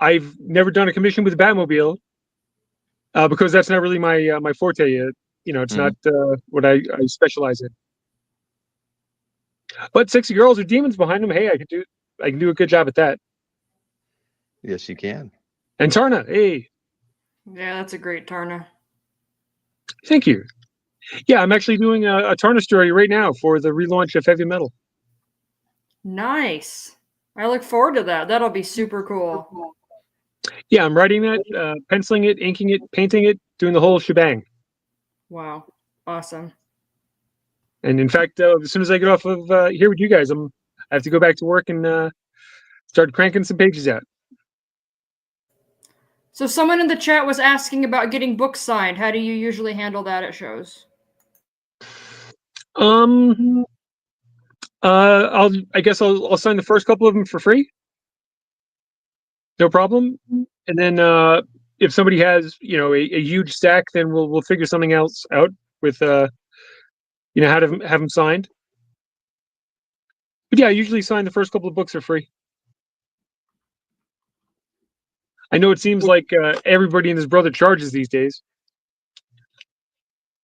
I've never done a commission with a Batmobile because that's not really my forte. It's not what I specialize in. But sexy girls with demons behind them, hey, I can do a good job at that. Yes, you can. And Tarna, hey. Yeah, that's a great Tarna. Thank you. Yeah, I'm actually doing a Tarna story right now for the relaunch of Heavy Metal. Nice. I look forward to that. That'll be super cool. Yeah, I'm writing that, penciling it, inking it, painting it, doing the whole shebang. Wow. Awesome. And in fact, as soon as I get off of here with you guys, I have to go back to work and start cranking some pages out. So someone in the chat was asking about getting books signed. How do you usually handle that at shows? I guess I'll sign the first couple of them for free. No problem. And then if somebody has a huge stack, then we'll figure something else out with how to have them signed. But yeah, I usually sign the first couple of books for free. I know it seems like everybody and his brother charges these days.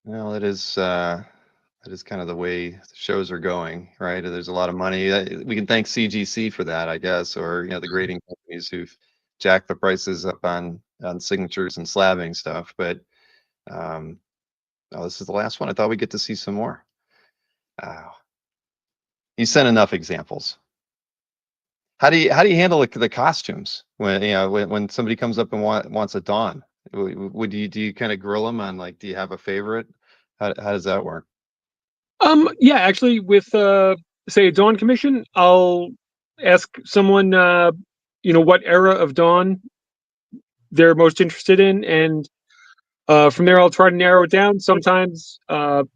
Well, that is kind of the way the shows are going, right? There's a lot of money. We can thank CGC for that, I guess, or the grading companies who've jacked the prices up on signatures and slabbing stuff. But this is the last one. I thought we'd get to see some more. You sent enough examples. How do you handle the costumes when when somebody comes up and wants a Dawn? Do you kind of grill them on do you have a favorite? How does that work? Yeah, actually, with say a Dawn commission, I'll ask someone what era of Dawn they're most interested in, and from there I'll try to narrow it down. Sometimes I've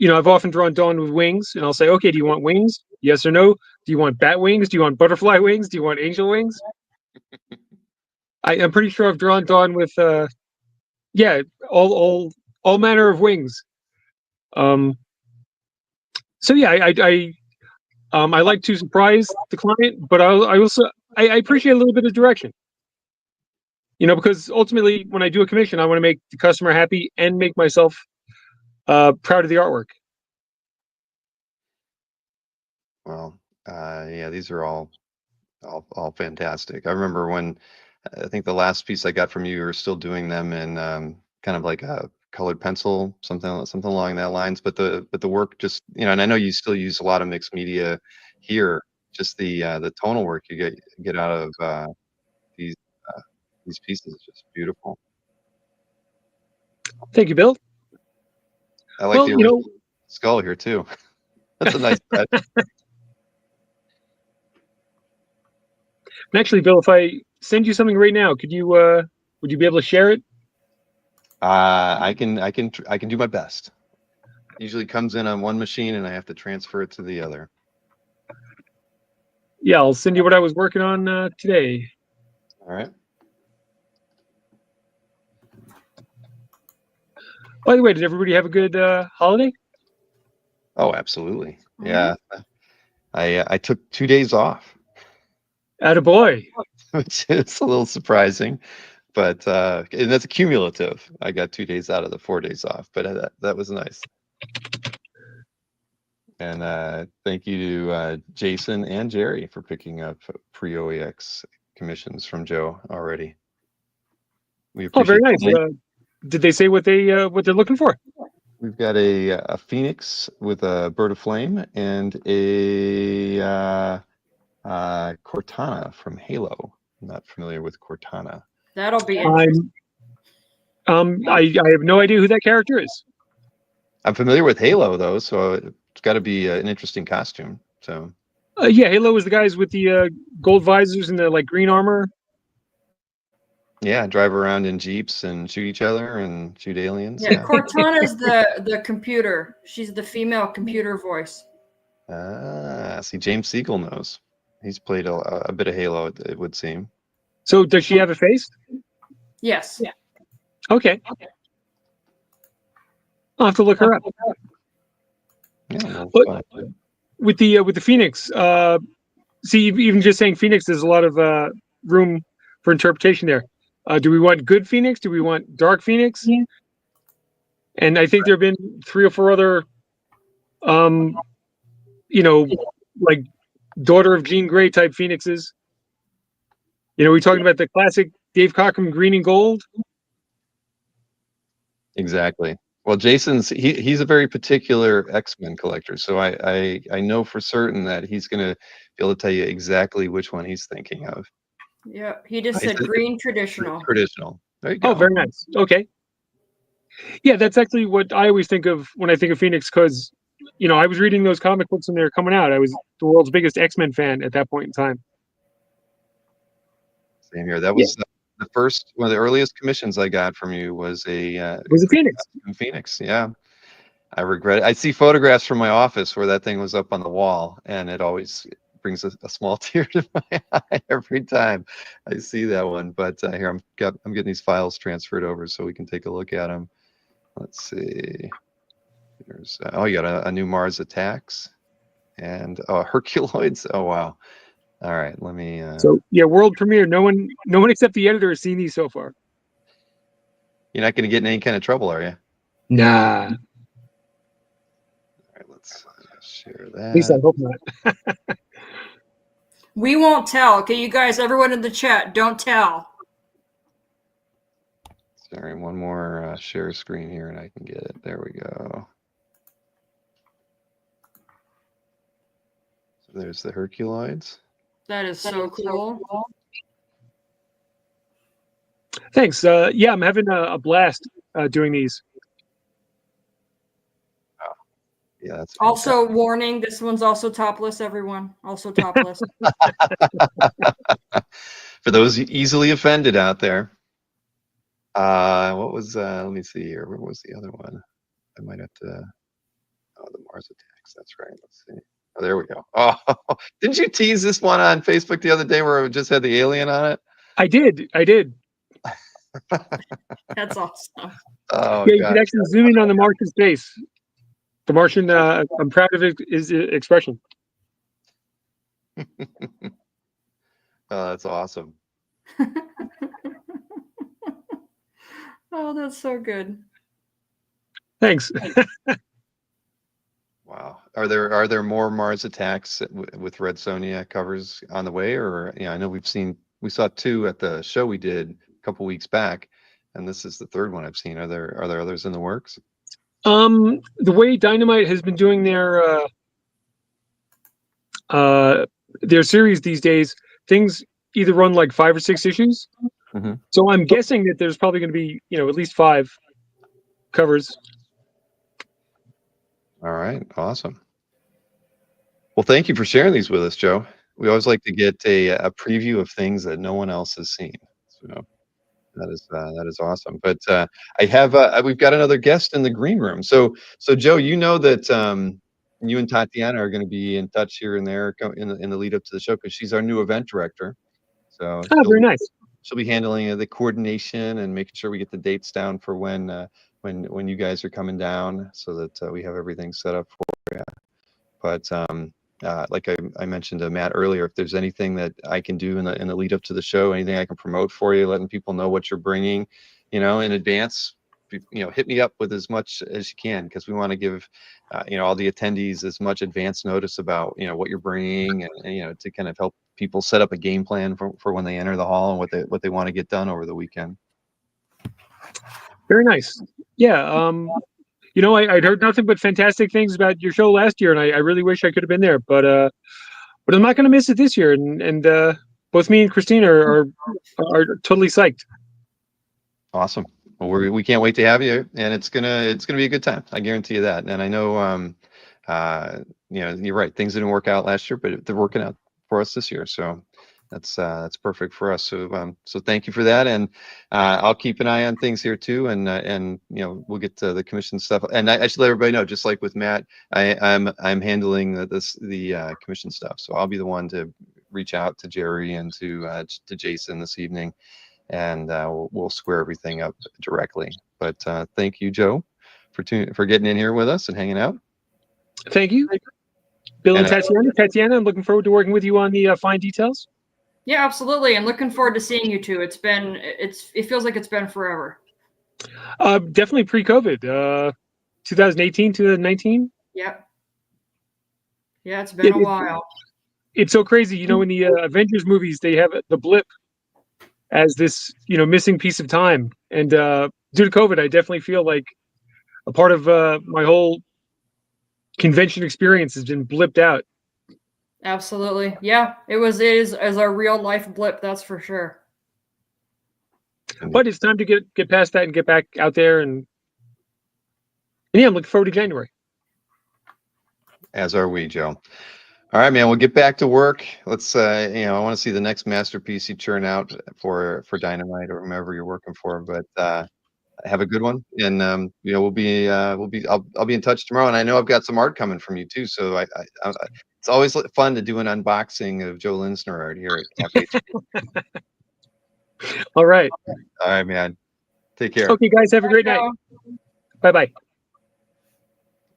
often drawn Dawn with wings, and I'll say, okay, do you want wings? Yes or no? Do you want bat wings? Do you want butterfly wings? Do you want angel wings? I'm pretty sure I've drawn Dawn with all manner of wings. So yeah, I like to surprise the client, but I also appreciate a little bit of direction. Because ultimately, when I do a commission, I want to make the customer happy and make myself proud of the artwork. Well, yeah, these are all fantastic. I remember when I think the last piece I got from you were still doing them in kind of like a colored pencil, something along that lines. But the work just and I know you still use a lot of mixed media here. just the tonal work you get out of these these pieces is just beautiful. Thank you, Bill. I like Well, the you know, original skull here too. That's a nice set. and actually, Bill, if I send you something right now, would you be able to share it? I can do my best. Usually comes in on one machine and I have to transfer it to the other. Yeah, I'll send you what I was working on today. All right. By the way, did everybody have a good holiday? Oh, absolutely. Mhm. Yeah. I took 2 days off, Attaboy. which is a little surprising, but and that's cumulative. I got 2 days out of the 4 days off, but that was nice. And thank you to Jason and Jerry for picking up pre-OAX commissions from Joe already. We Oh, very appreciate nice. it. Did they say what they're looking for? We've got a phoenix with a bird of flame and a Cortana from Halo. I'm not familiar with Cortana. That'll be interesting. I have no idea who that character is. I'm familiar with Halo though, so it's got to be an interesting costume. So Yeah, Halo is the guys with the gold visors and the like green armor. yeah, drive around in jeeps and shoot each other and shoot aliens. Yeah, Cortana's the computer. She's the female computer voice. See, James Siegel knows. He's played a bit of Halo, it would seem. So does she have a face? Yes. Yeah. Okay. I'll have to look her up. Yeah, well, But fine. with the Phoenix, see, even just saying Phoenix, there's a lot of room for interpretation there. Do we want good Phoenix? Do we want dark Phoenix? Yeah. And I think there have been 3 or 4 other, like Daughter of Jean Grey type Phoenixes. We're talking about the classic Dave Cockrum green and gold. Exactly. Well, he's a very particular X-Men collector, so I know for certain that he's going to be able to tell you exactly which one he's thinking of. Yeah, he just said green traditional. Traditional. There you go. Oh, very nice. Okay. Yeah, that's actually what I always think of when I think of Phoenix, because I was reading those comic books when they were coming out. I was the world's biggest X-Men fan at that point in time. Same here. That was the first one of the earliest commissions I got from you was a Phoenix. Phoenix. Yeah. I regret it. I see photographs from my office where that thing was up on the wall, and it always brings a small tear to my eye every time I see that one. But here I'm getting these files transferred over so we can take a look at them. Let's see. There's you got a new Mars Attacks and Herculoids. Oh wow. All right, let me. So yeah, world premiere. No one except the editor has seen these so far. You're not going to get in any kind of trouble, are you? Nah. All right, let's share that. At least I hope not. We won't tell. Okay, you guys, everyone in the chat, don't tell. Sorry, one more share screen here and I can get it. There we go. So there's the Herculoids. That is so cool. Thanks. Yeah, I'm having a blast doing these. Oh, yeah, that's also warning. This one's also topless. Everyone, also topless. For those easily offended out there. What was? Let me see here. Where was the other one? I might have to. Oh, the Mars Attacks. That's right. Let's see. Oh, there we go. Oh, didn't you tease this one on Facebook the other day where it just had the alien on it? I did. That's awesome. Oh, yeah, you can actually zoom in on the Martian's face. The Martian, I'm proud of his expression. Oh, that's awesome. Oh, that's so good. Thanks. Wow. Are there more Mars Attacks with Red Sonja covers on the way, or I know we saw 2 at the show we did a couple weeks back, and this is the 3rd one I've seen. Are there others in the works? The way Dynamite has been doing their their series these days, things either run like 5 or 6 issues. Mhm. So I'm guessing that there's probably going to be, at least 5 covers. All right, awesome. Well, thank you for sharing these with us, Joe. We always like to get a preview of things that no one else has seen. So that is awesome. But I have we've got another guest in the green room. So Joe, you know that you and Tatiana are going to be in touch here and there in the lead up to the show because she's our new event director. So Oh, very nice. she'll be handling the coordination and making sure we get the dates down for when you guys are coming down, so that we have everything set up for you. But like I mentioned to Matt earlier, if there's anything that I can do in the lead up to the show, anything I can promote for you, letting people know what you're bringing, in advance, hit me up with as much as you can, because we want to give all the attendees as much advance notice about what you're bringing, and to kind of help people set up a game plan for when they enter the hall and what they want to get done over the weekend. Very nice. Yeah. I'd heard nothing but fantastic things about your show last year, and I really wish I could have been there, but I'm not going to miss it this year. And both me and Christine are totally psyched. Awesome. Well, we can't wait to have you, and it's gonna be a good time. I guarantee you that. And I know, you're right. Things didn't work out last year, but they're working out for us this year. So that's perfect for us. So thank you for that, and I'll keep an eye on things here too, and we'll get to the commission stuff. And I should let everybody know, just like with Matt, I'm handling the commission stuff. So I'll be the one to reach out to Jerry and to Jason this evening, and we'll square everything up directly. But thank you, Joe, for getting in here with us and hanging out. Thank you, Bill and And, Tatiana. Tatiana, I'm looking forward to working with you on the fine details. Yeah, absolutely. I'm looking forward to seeing you two. It feels like it's been forever. Definitely pre-COVID, 2018, 2019. Yep. Yeah, it's been a while. It's so crazy. In the Avengers movies, they have the blip as this, missing piece of time. And due to COVID, I definitely feel like a part of my whole convention experience has been blipped out. Absolutely. Yeah, it is as a real life blip, that's for sure. But it's time to get past that and get back out there. And yeah, I'm looking forward to January. as are we, Joe. All right, man. We'll get back to work. Let's, I want to see the next masterpiece you churn out for Dynamite or whomever you're working for. But have a good one, and I'll be in touch tomorrow. And I know I've got some art coming from you too. So it's always fun to do an unboxing of Joe Linsner art here at FH. All right. All right, man. Take care. Okay, guys. Have a great night. Bye-bye.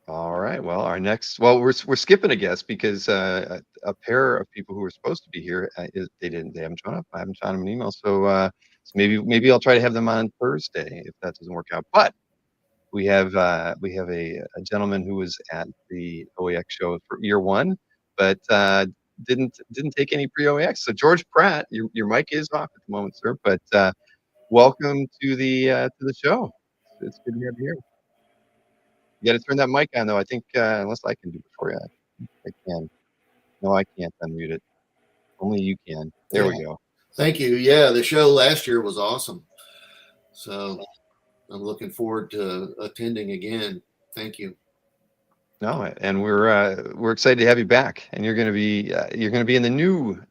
All right. Well, we're skipping a guest because a pair of people who were supposed to be here they haven't shown up. I haven't found them an email, so maybe I'll try to have them on Thursday if that doesn't work out. But we have a gentleman who was at the OAX show for year one, but didn't take any pre-OAX. So George Pratt, your mic is off at the moment, sir. But welcome to the show. It's good to have you here. You got to turn that mic on, though. I think unless I can do it for you, I can. No, I can't unmute it. Only you can. There we go. Thank you. Yeah, the show last year was awesome. So I'm looking forward to attending again. Thank you. No, and we're excited to have you back. And you're going to be in the new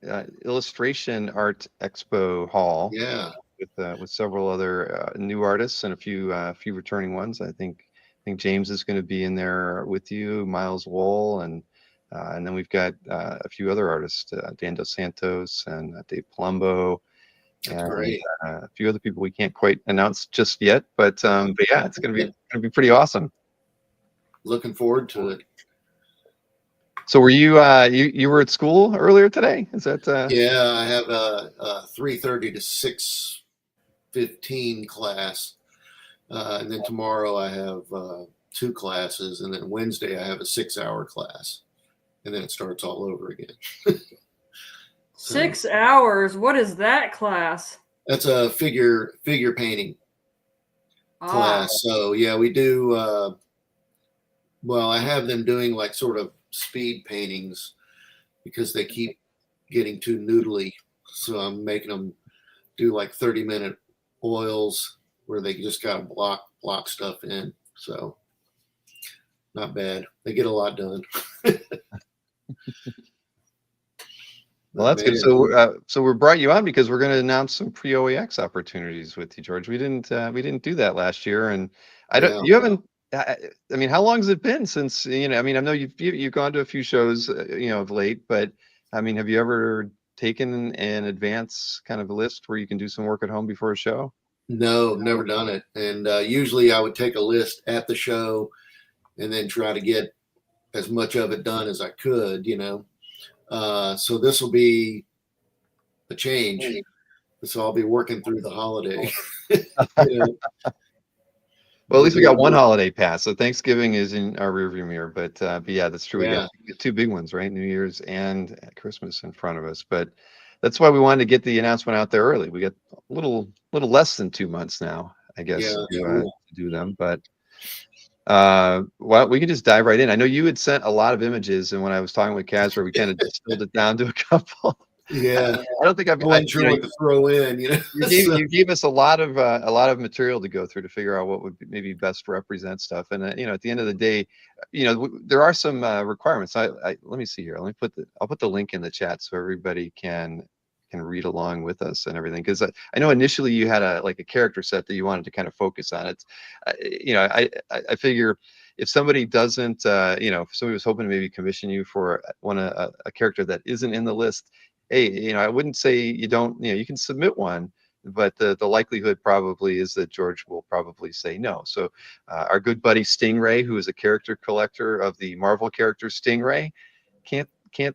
Illustration Art Expo hall. Yeah. With several other new artists and a few returning ones. I think James is going to be in there with you, Miles Wool, and then we've got a few other artists, Dan Dos Santos and Dave Palumbo, That's and great. a few other people we can't quite announce just yet. But yeah, it's going to be pretty awesome. Looking forward to it. So were you you were at school earlier today? Is that? Yeah, I have a 3:30 to 6:15 class. And then tomorrow I have 2 classes, and then Wednesday I have a 6-hour class, and then it starts all over again. 6 hours. What is that class? That's a figure painting class. So yeah, we do. I have them doing like sort of speed paintings because they keep getting too noodly. So I'm making them do like 30-minute oils where they just got to block stuff in. So not bad. They get a lot done. Well, that's good. So we brought you on because we're going to announce some pre-OAX opportunities with you, George. We didn't do that last year, and you haven't. I mean, how long has it been since, I mean, I know you've gone to a few shows, of late, but I mean, have you ever taken an advance kind of a list where you can do some work at home before a show? No, never done it. And usually I would take a list at the show and then try to get as much of it done as I could, So this will be a change. So I'll be working through the holiday. Well, at least we got one holiday pass. So Thanksgiving is in our rearview mirror, but yeah, that's true. We got two big ones, right? New Year's and Christmas in front of us. But that's why we wanted to get the announcement out there early. We got a little less than 2 months now, I guess, to do them. But well, we can just dive right in. I know you had sent a lot of images, and when I was talking with Casper, we kind of distilled it down to a couple. Yeah, I don't think I wasn't sure what to throw in. You gave us a lot of material to go through to figure out what would maybe best represent stuff. And at the end of the day, there are some requirements. Let me see here. I'll put the link in the chat so everybody can read along with us and everything. Because I know initially you had a character set that you wanted to kind of focus on. It's I figure if somebody doesn't, if somebody was hoping to maybe commission you for a character that isn't in the list. Hey, I wouldn't say you don't, you can submit one, but the likelihood probably is that George will probably say no. So our good buddy Stingray, who is a character collector of the Marvel character Stingray, can't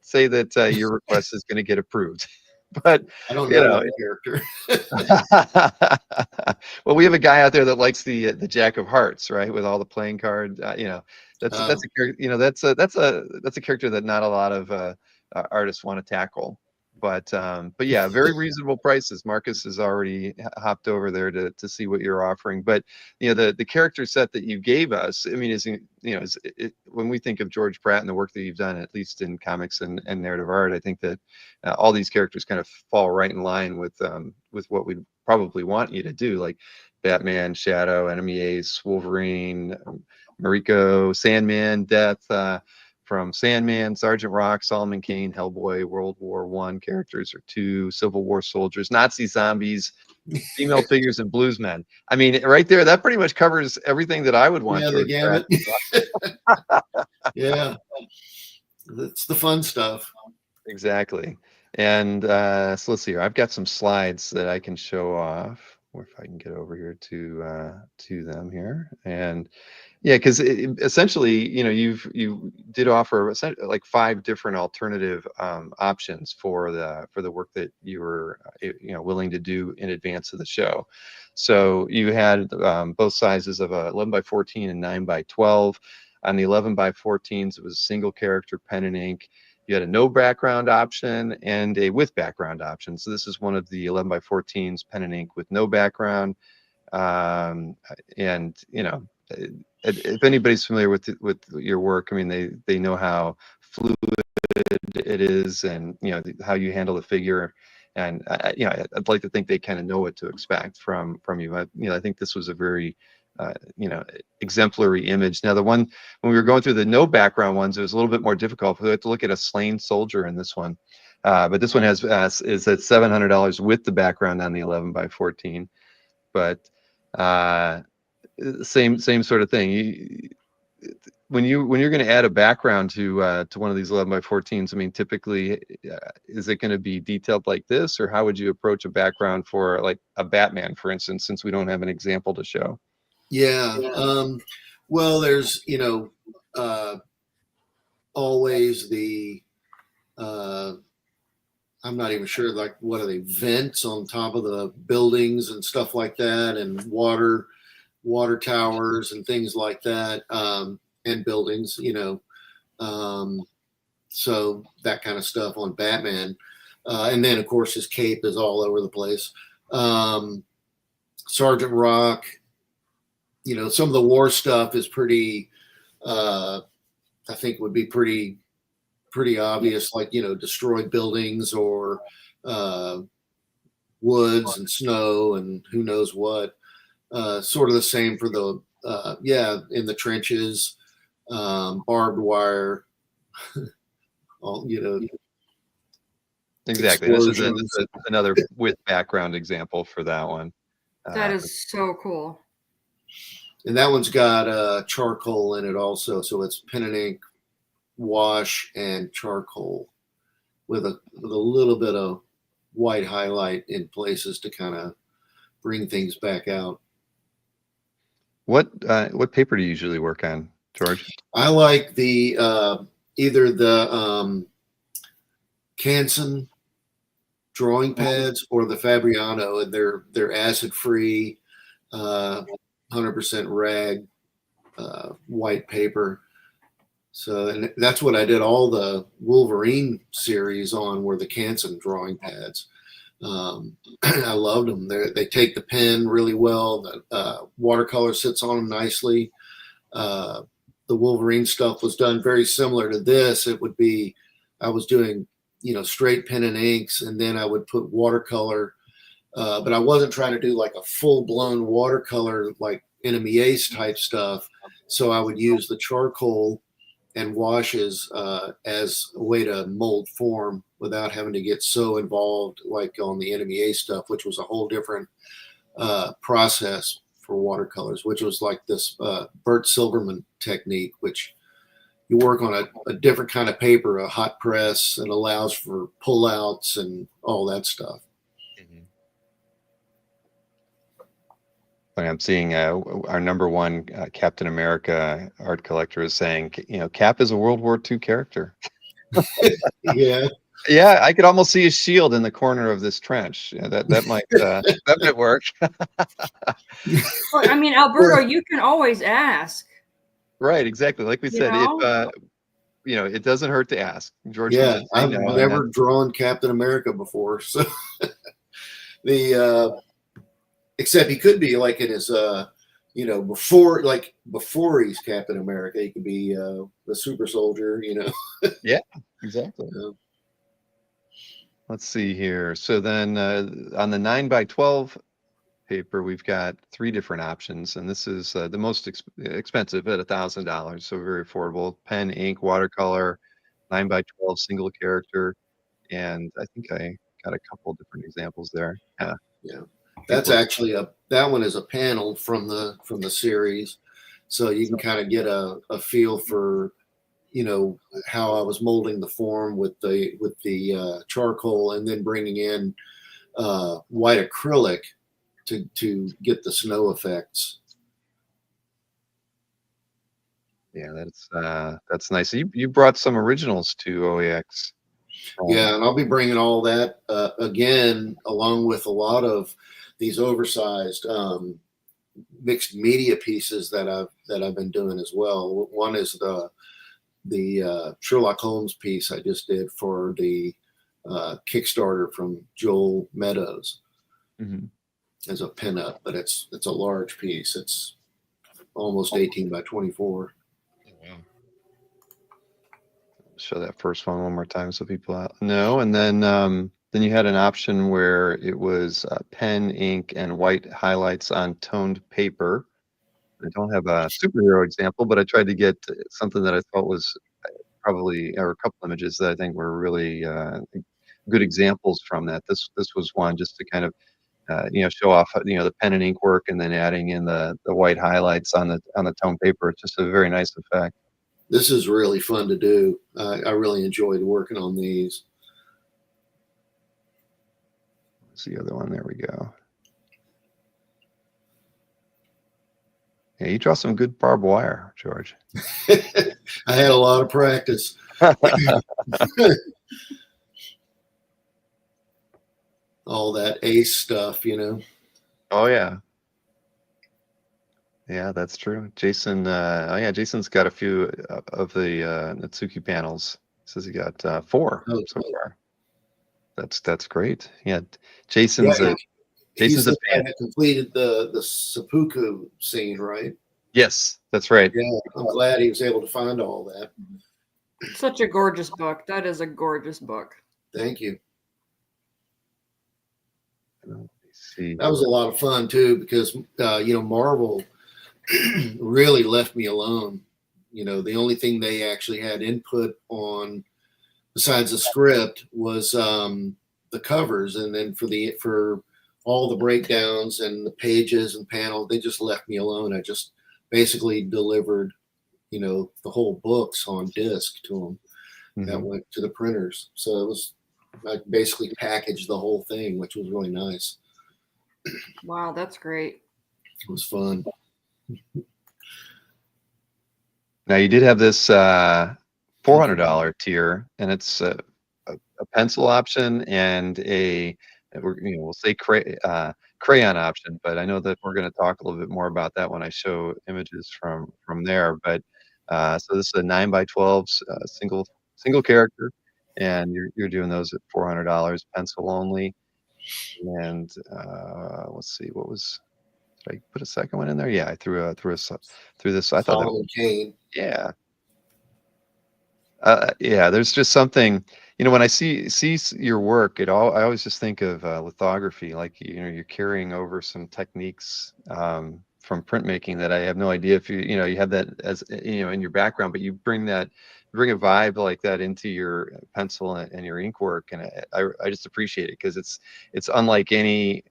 say that your request is going to get approved. But I don't know that character. Well, we have a guy out there that likes the Jack of Hearts, right, with all the playing card. That's a character. That's a character that not a lot of artists want to tackle. But yeah, very reasonable prices. Marcus has already hopped over there to see what you're offering. But the character set that you gave us, I mean, when we think of George Pratt and the work that you've done, at least in comics and narrative art, I think that all these characters kind of fall right in line with what we probably want you to do, like Batman, Shadow, Enemy Ace, Wolverine, Mariko, Sandman, Death. From Sandman, Sergeant Rock, Solomon Kane, Hellboy, World War I characters or two, Civil War soldiers, Nazi zombies, female figures, and bluesmen. I mean, right there, that pretty much covers everything that I would want. Yeah, the gamut. Yeah, that's the fun stuff. Exactly. And so let's see here. I've got some slides that I can show off, or if I can get over here to them here. And yeah, because essentially, you did offer like 5 different alternative options for the work that you were willing to do in advance of the show. So you had both sizes of 11 by 14 and 9 by 12. On the 11 by 14s, it was single character pen and ink. You had a no background option and a with background option. So this is one of the 11 by 14s, pen and ink with no background. And if anybody's familiar with your work, I mean, they know how fluid it is, and how you handle the figure, and I'd like to think they kind of know what to expect from you. I think this was a very exemplary image. Now, the one when we were going through the no background ones, it was a little bit more difficult. We had to look at a slain soldier in this one, but this one is at $700 with the background on the 11 by 14, but. Same sort of thing. When you're going to add a background to one of these 11 by 14s, I mean, typically, is it going to be detailed like this, or how would you approach a background for like a Batman, for instance, since we don't have an example to show? Yeah. Well, there's always the I'm not even sure, like, what are they, vents on top of the buildings and stuff like that, and water towers and things like that, and buildings, so that kind of stuff on Batman. And then, of course, his cape is all over the place. Sergeant Rock, some of the war stuff is pretty, I think would be pretty pretty obvious, like, destroyed buildings or woods and snow and who knows what. Sort of the same for the, in the trenches, barbed wire, all, Exactly. This is explosions. another with background example for that one. That is so cool. And that one's got charcoal in it also. So it's pen and ink, wash, and charcoal with a little bit of white highlight in places to kind of bring things back out. What paper do you usually work on, George? I like the either the Canson drawing pads or the Fabriano, and they're acid free, 100% rag, white paper. So, and that's what I did all the Wolverine series on, were the Canson drawing pads. I loved them. They take the pen really well. The watercolor sits on them nicely. The Wolverine stuff was done very similar to this. It would be, I was doing, straight pen and inks, and then I would put watercolor. But I wasn't trying to do like a full blown watercolor, like Enemy Ace type stuff. So I would use the charcoal and washes as a way to mold form without having to get so involved like on the Enemy Ace stuff, which was a whole different process for watercolors, which was like this Bert Silverman technique, which you work on a different kind of paper, a hot press, and allows for pullouts and all that stuff. I'm seeing our number one Captain America art collector is saying, Cap is a World War II character. Yeah. Yeah, I could almost see his shield in the corner of this trench. Yeah, that might that might work. Well, I mean, Alberto, you can always ask. Right, exactly. Like we said, if it doesn't hurt to ask. George, yeah, I've never drawn Captain America before, so except he could be like in his before he's Captain America, he could be the super soldier, Yeah, exactly. Let's see here. So then on the 9x12 paper, we've got 3 different options, and this is the most expensive at $1,000, so very affordable. Pen, ink, watercolor, 9x12 single character, and I think I got a couple different examples there. Yeah. That's actually that one is a panel from the series, so you can kind of get a feel for how I was molding the form with the charcoal, and then bringing in white acrylic to get the snow effects. Yeah, that's nice. You brought some originals to OAX. Yeah, and I'll be bringing all that again, along with a lot of these oversized mixed media pieces that I've been doing as well. One is the Sherlock Holmes piece I just did for the Kickstarter from Joel Meadows as a pinup, but it's a large piece. It's almost 18 by 24. Show that first one more time so people know. And then you had an option where it was pen, ink, and white highlights on toned paper. I don't have a superhero example, but I tried to get something that I thought was probably, or a couple images that I think were really good examples from that. This was one just to kind of show off the pen and ink work, and then adding in the white highlights on the toned paper. It's just a very nice effect. This is really fun to do. I really enjoyed working on these. What's the other one? There we go. Yeah, you draw some good barbed wire, George. I had a lot of practice. All that ace stuff, Oh yeah. Yeah, that's true. Jason, Jason's got a few of the Natsuki panels. Says he got 4 so far. That's great. Yeah, Jason's a fan. Completed the seppuku scene, right? Yes, that's right. Yeah, I'm glad he was able to find all that. Such a gorgeous book. That is a gorgeous book. Thank you. Let me see. That was a lot of fun too, because Marvel really left me alone. The only thing they actually had input on besides the script was the covers, and then for all the breakdowns and the pages and panel, they just left me alone. I just basically delivered the whole books on disc to them that went to the printers. So I basically packaged the whole thing, which was really nice. Wow, that's great. It was fun. Now you did have this $400 tier, and it's a pencil option and we'll say crayon option, but I know that we're going to talk a little bit more about that when I show images from there. But so this is a 9x12 single character, and you're doing those at $400 pencil only. And let's see, did I put a second one in there? Yeah, I threw this. I thought that, Solomon Kane. yeah. Yeah, there's just something, when I see your work, I always just think of lithography, like, you're carrying over some techniques from printmaking that I have no idea if you have that as, in your background, but you bring a vibe like that into your pencil and your ink work. And I just appreciate it because it's unlike any,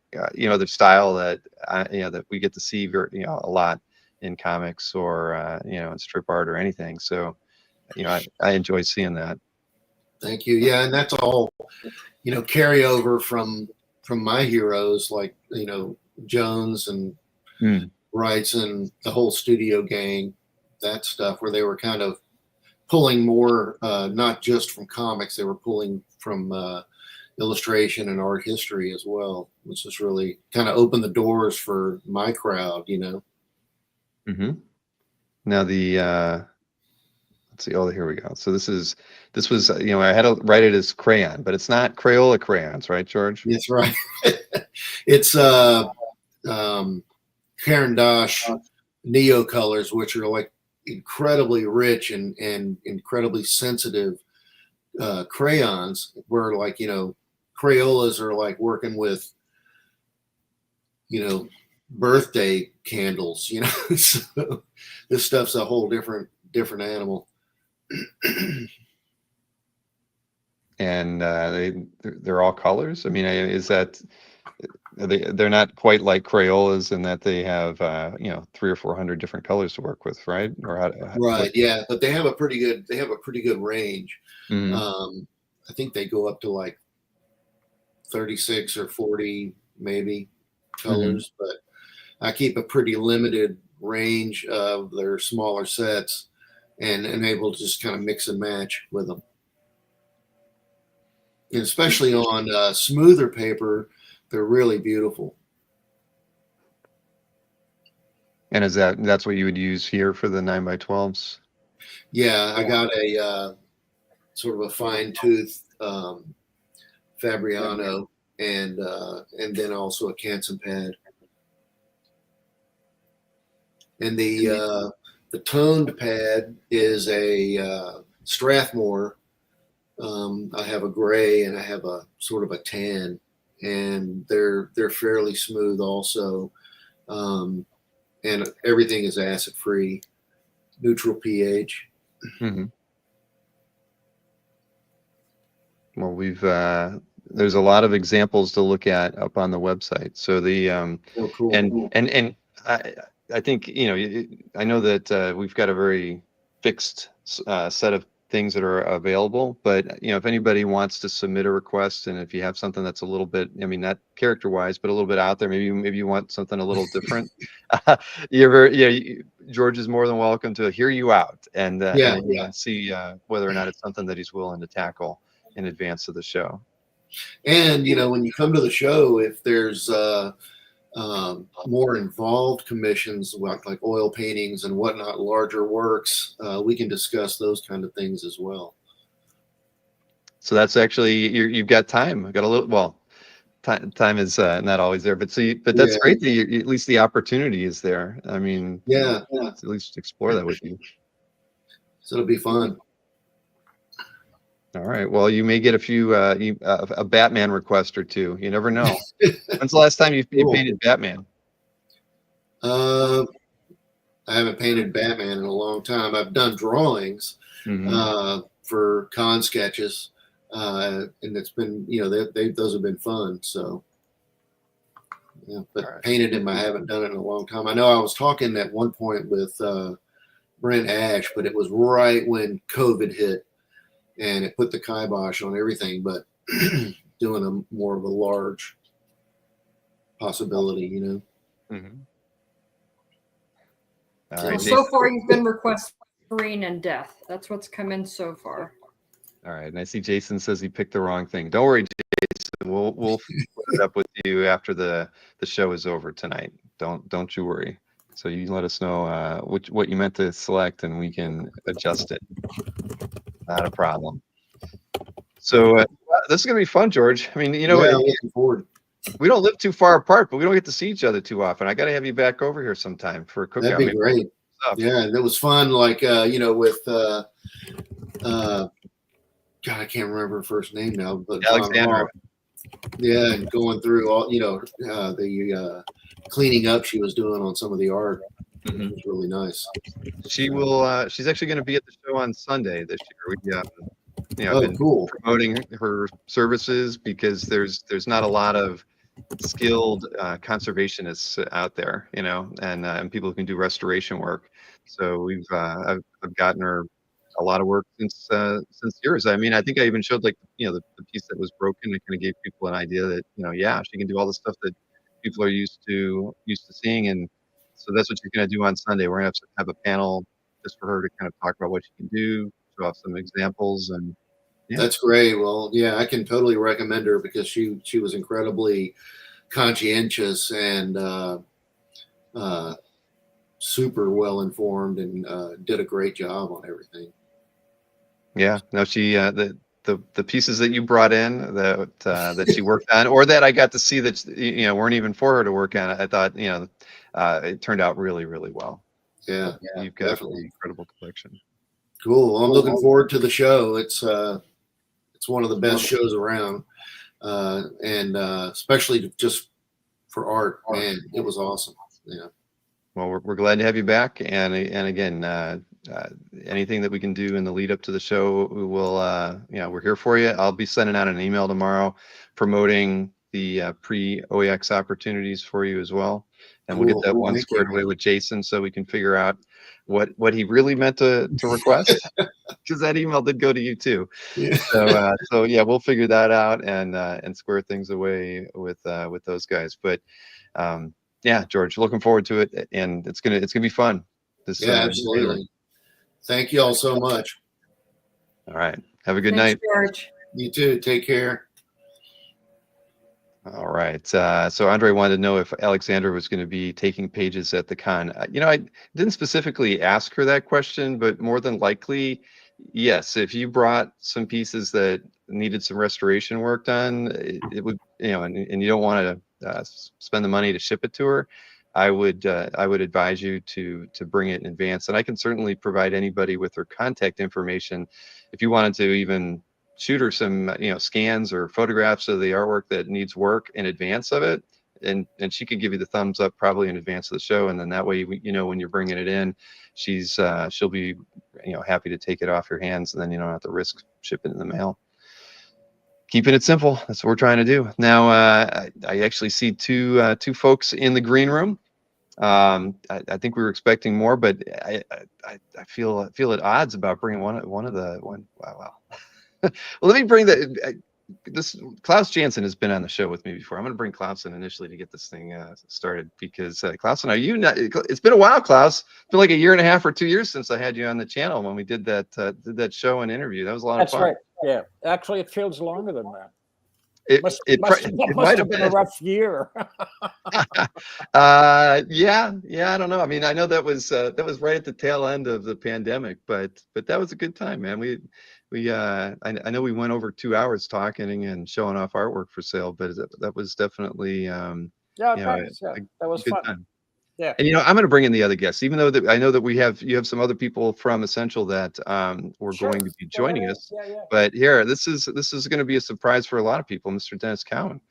other style that, that we get to see a lot in comics or, in strip art or anything. So, I enjoy seeing that. Thank you. Yeah, and that's all, carryover from my heroes like, Jones and Wrights and the whole studio gang, that stuff where they were kind of pulling more, not just from comics, they were pulling from illustration and art history as well, which has really kind of opened the doors for my crowd, Mm-hmm. Now let's see. Oh, here we go. So this was, I had to write it as crayon, but it's not Crayola crayons, right, George? That's right. It's Caran d'Ache Neo colors, which are like incredibly rich and incredibly sensitive crayons, where like, Crayolas are like working with, birthday candles, So this stuff's a whole different animal. And they're all colors. I mean, is that they're not quite like Crayolas in that they have 300 or 400 different colors to work with, right? Or Right, yeah, but they have a pretty good range. Mhm. I think they go up to like 36 or 40 maybe colors, but I keep a pretty limited range of their smaller sets and able to just kind of mix and match with them. And especially on smoother paper, they're really beautiful. And that's what you would use here for the 9x12s? Yeah, I got a sort of a fine tooth Fabriano and then also a Canson pad. And the toned pad is a Strathmore. I have a gray and I have a sort of a tan, and they're fairly smooth also, and everything is acid free, neutral pH. Mm-hmm. Well, there's a lot of examples to look at up on the website. So Cool. and I think I know that we've got a very fixed set of things that are available, but if anybody wants to submit a request, and if you have something that's a little bit, I mean, not character wise, but a little bit out there, maybe you want something a little different, George is more than welcome to hear you out and see whether or not it's something that he's willing to tackle in advance of the show. And when you come to the show, if there's more involved commissions like oil paintings and whatnot, larger works, we can discuss those kind of things as well. So that's actually you've got time. I've got a little. Time is not always there, but that's great that at least the opportunity is there. I mean, yeah, at least explore that with you. So it'll be fun. All right. Well, you may get a few a Batman request or two. You never know. When's the last time you Cool. painted Batman? I haven't painted Batman in a long time. I've done drawings for con sketches, and it's been, you know, those have been fun. So, yeah, but All right. painted him, I haven't done it in a long time. I know I was talking at one point with Brent Ash, but it was right when COVID hit, and it put the kibosh on everything. But doing a more of a large possibility, you know. Mhm. All So- Well, right. so far you've been requesting green and death. That's what's come in so far. All right. And I see Jason says he picked the wrong thing. Don't worry, Jason. We'll split it up with you after the show is over tonight. Don't you worry. So you let us know what you meant to select, and we can adjust it. Not a problem. So this is gonna be fun, George. I mean, you know, yeah, I'm looking forward. we don't live too far apart, but we don't get to see each other too often. I got to have you back over here sometime for a cookout. That'd be Maybe great. stuff. Yeah, and it was fun. Like you know, with God, I can't remember her first name now, but Alexandra. Yeah, and going through all, you know, the cleaning up she was doing on some of the art. Mhm. It was really nice. She will. She's actually going to be at the show on Sunday this year. We, Oh, been cool. promoting her services because there's not a lot of skilled conservationists out there, you know, and people who can do restoration work. So I've gotten her a lot of work since yours. I mean, I think I even showed, like, you know, the piece that was broken. It kind of gave people an idea that, you know, yeah, she can do all the stuff that people are used to seeing. And so that's what you're going to do on Sunday. We're going to have a panel just for her to kind of talk about what she can do, show off some examples, and yeah. That's great. Well, yeah, I can totally recommend her because she was incredibly conscientious and super well informed and did a great job on everything. Yeah, no, she the pieces that you brought in that she worked on, or that I got to see that, you know, weren't even for her to work on. I thought, you know, it turned out really, really well. Yeah, You've got definitely. an incredible collection. Cool. Well, I'm looking forward to the show. It's one of the best shows around, and especially just for art. Man, it was awesome. Yeah. Well, we're glad to have you back, and again, anything that we can do in the lead up to the show, we will. You know, we're here for you. I'll be sending out an email tomorrow promoting the pre-OAX opportunities for you as well, and we'll get Cool. that one Thank squared you. away with Jason so we can figure out what he really meant to request, because that email did go to you too. Yeah. So yeah, we'll figure that out and square things away with those guys. But yeah, George, looking forward to it, and it's gonna be fun. Yeah, absolutely. Thank you all so much. All right, have a good Thanks, night. George. You too. Take care. All right. So Andre wanted to know if Alexandra was going to be taking pages at the con. You know, I didn't specifically ask her that question, but more than likely, yes. If you brought some pieces that needed some restoration work done, it would, you know, and you don't want to spend the money to ship it to her, I would advise you to bring it in advance. And I can certainly provide anybody with her contact information if you wanted to even shoot her some, you know, scans or photographs of the artwork that needs work in advance of it, and she could give you the thumbs up probably in advance of the show, and then that way, you know, when you're bringing it in, she'll be, you know, happy to take it off your hands, and then you don't have to risk shipping it in the mail. Keeping it simple, that's what we're trying to do. Now I actually see two folks in the green room. I think we were expecting more, but I feel at odds about bringing one. Wow. Well, let me bring this. Klaus Jansen has been on the show with me before. I'm going to bring Klaus in initially to get this thing started, because Klaus, and it's been a while, Klaus. It's been like a year and a half or 2 years since I had you on the channel when we did that show and interview. That was a lot of fun. That's right. Yeah, actually, it feels longer than that. It Must might have been a rough year. Yeah, I don't know. I mean, I know that was right at the tail end of the pandemic, but that was a good time, man. I know we went over 2 hours talking and showing off artwork for sale, but that was definitely Yeah, you know, thanks. Yeah, that was good fun. time. Yeah. And I'm going to bring in the other guests, even though that I know that you have some other people from Essential that were Sure. going to be Go joining ahead. us. Yeah, yeah. But here, this is going to be a surprise for a lot of people. Mr. Dennis Cowan.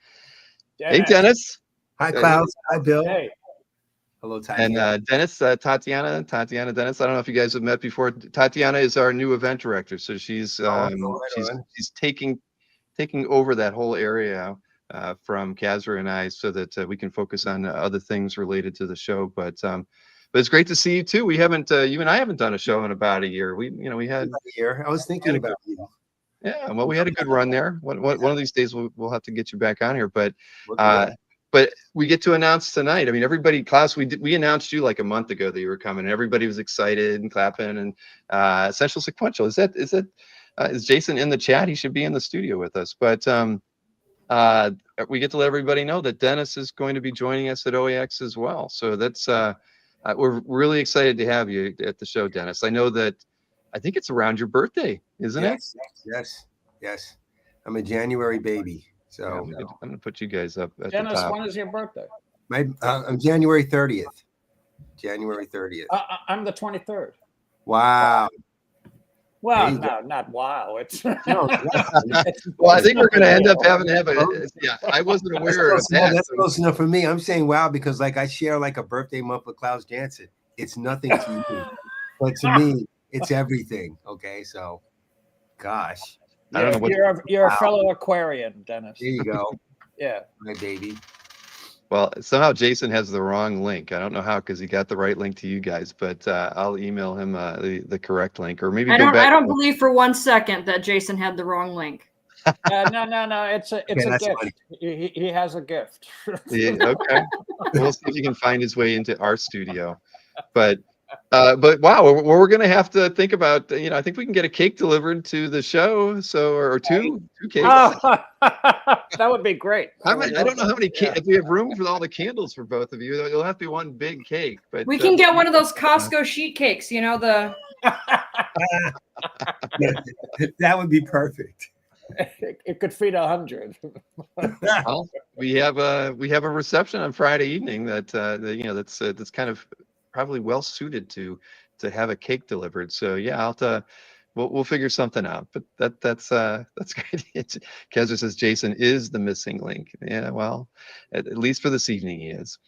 Hey, Dennis. Hi, Klaus. Hi, Bill. Hey. Hello, And Tatiana. Dennis, Tatiana, Dennis. I don't know if you guys have met before. Tatiana is our new event director, so she's right she's on. she's taking over that whole area from Kazra and I, so that we can focus on other things related to the show. But it's great to see you too. We haven't you and I haven't done a show in about a year. We had Here, I was thinking about you. yeah, well, we had a good run there. One of these days we'll have to get you back on here. But Look at that. but we get to announce tonight. I mean, everybody, Klaus, we announced you like a month ago that you were coming. And everybody was excited and clapping. And Essential Sequential, is Jason in the chat? He should be in the studio with us. But we get to let everybody know that Dennis is going to be joining us at OAX as well. So that's we're really excited to have you at the show, Dennis. I know that I think it's around your birthday, isn't it? Yes. I'm a January baby. So I'm going to put you guys up at Dennis, the top. when is your birthday? I'm January 30th. January 30th. I'm the 23rd. Wow. Well, There you no, not wow. It's Well, I think we're going to end up having to have yeah, I wasn't aware of that. That's close enough for me. I'm saying wow because like I share like a birthday month with Klaus Jansen. It's nothing to me, but to me, it's everything. Okay, so, gosh, I don't know what you're a fellow Aquarian, Dennis. there you go, Yeah, my baby. Well, somehow Jason has the wrong link. I don't know how, because he got the right link to you guys, but I'll email him the correct link, or maybe I go back. don't believe for 1 second that Jason had the wrong link. no. It's a that's gift. funny. He has a gift. Yeah, okay. We'll see if he can find his way into our studio. But wow, we're going to have to think about, I think we can get a cake delivered to the show. So, or two cakes. Oh, that would be great. I don't know how many if we have room for all the candles for both of you. It'll have to be one big cake. But We can get one of those Costco sheet cakes, the That would be perfect. It could feed 100. Well, we have a reception on Friday evening that's kind of probably well suited to have a cake delivered. So yeah, we'll figure something out. But that's great. Kezra says Jason is the missing link. Yeah, well, at least for this evening he is.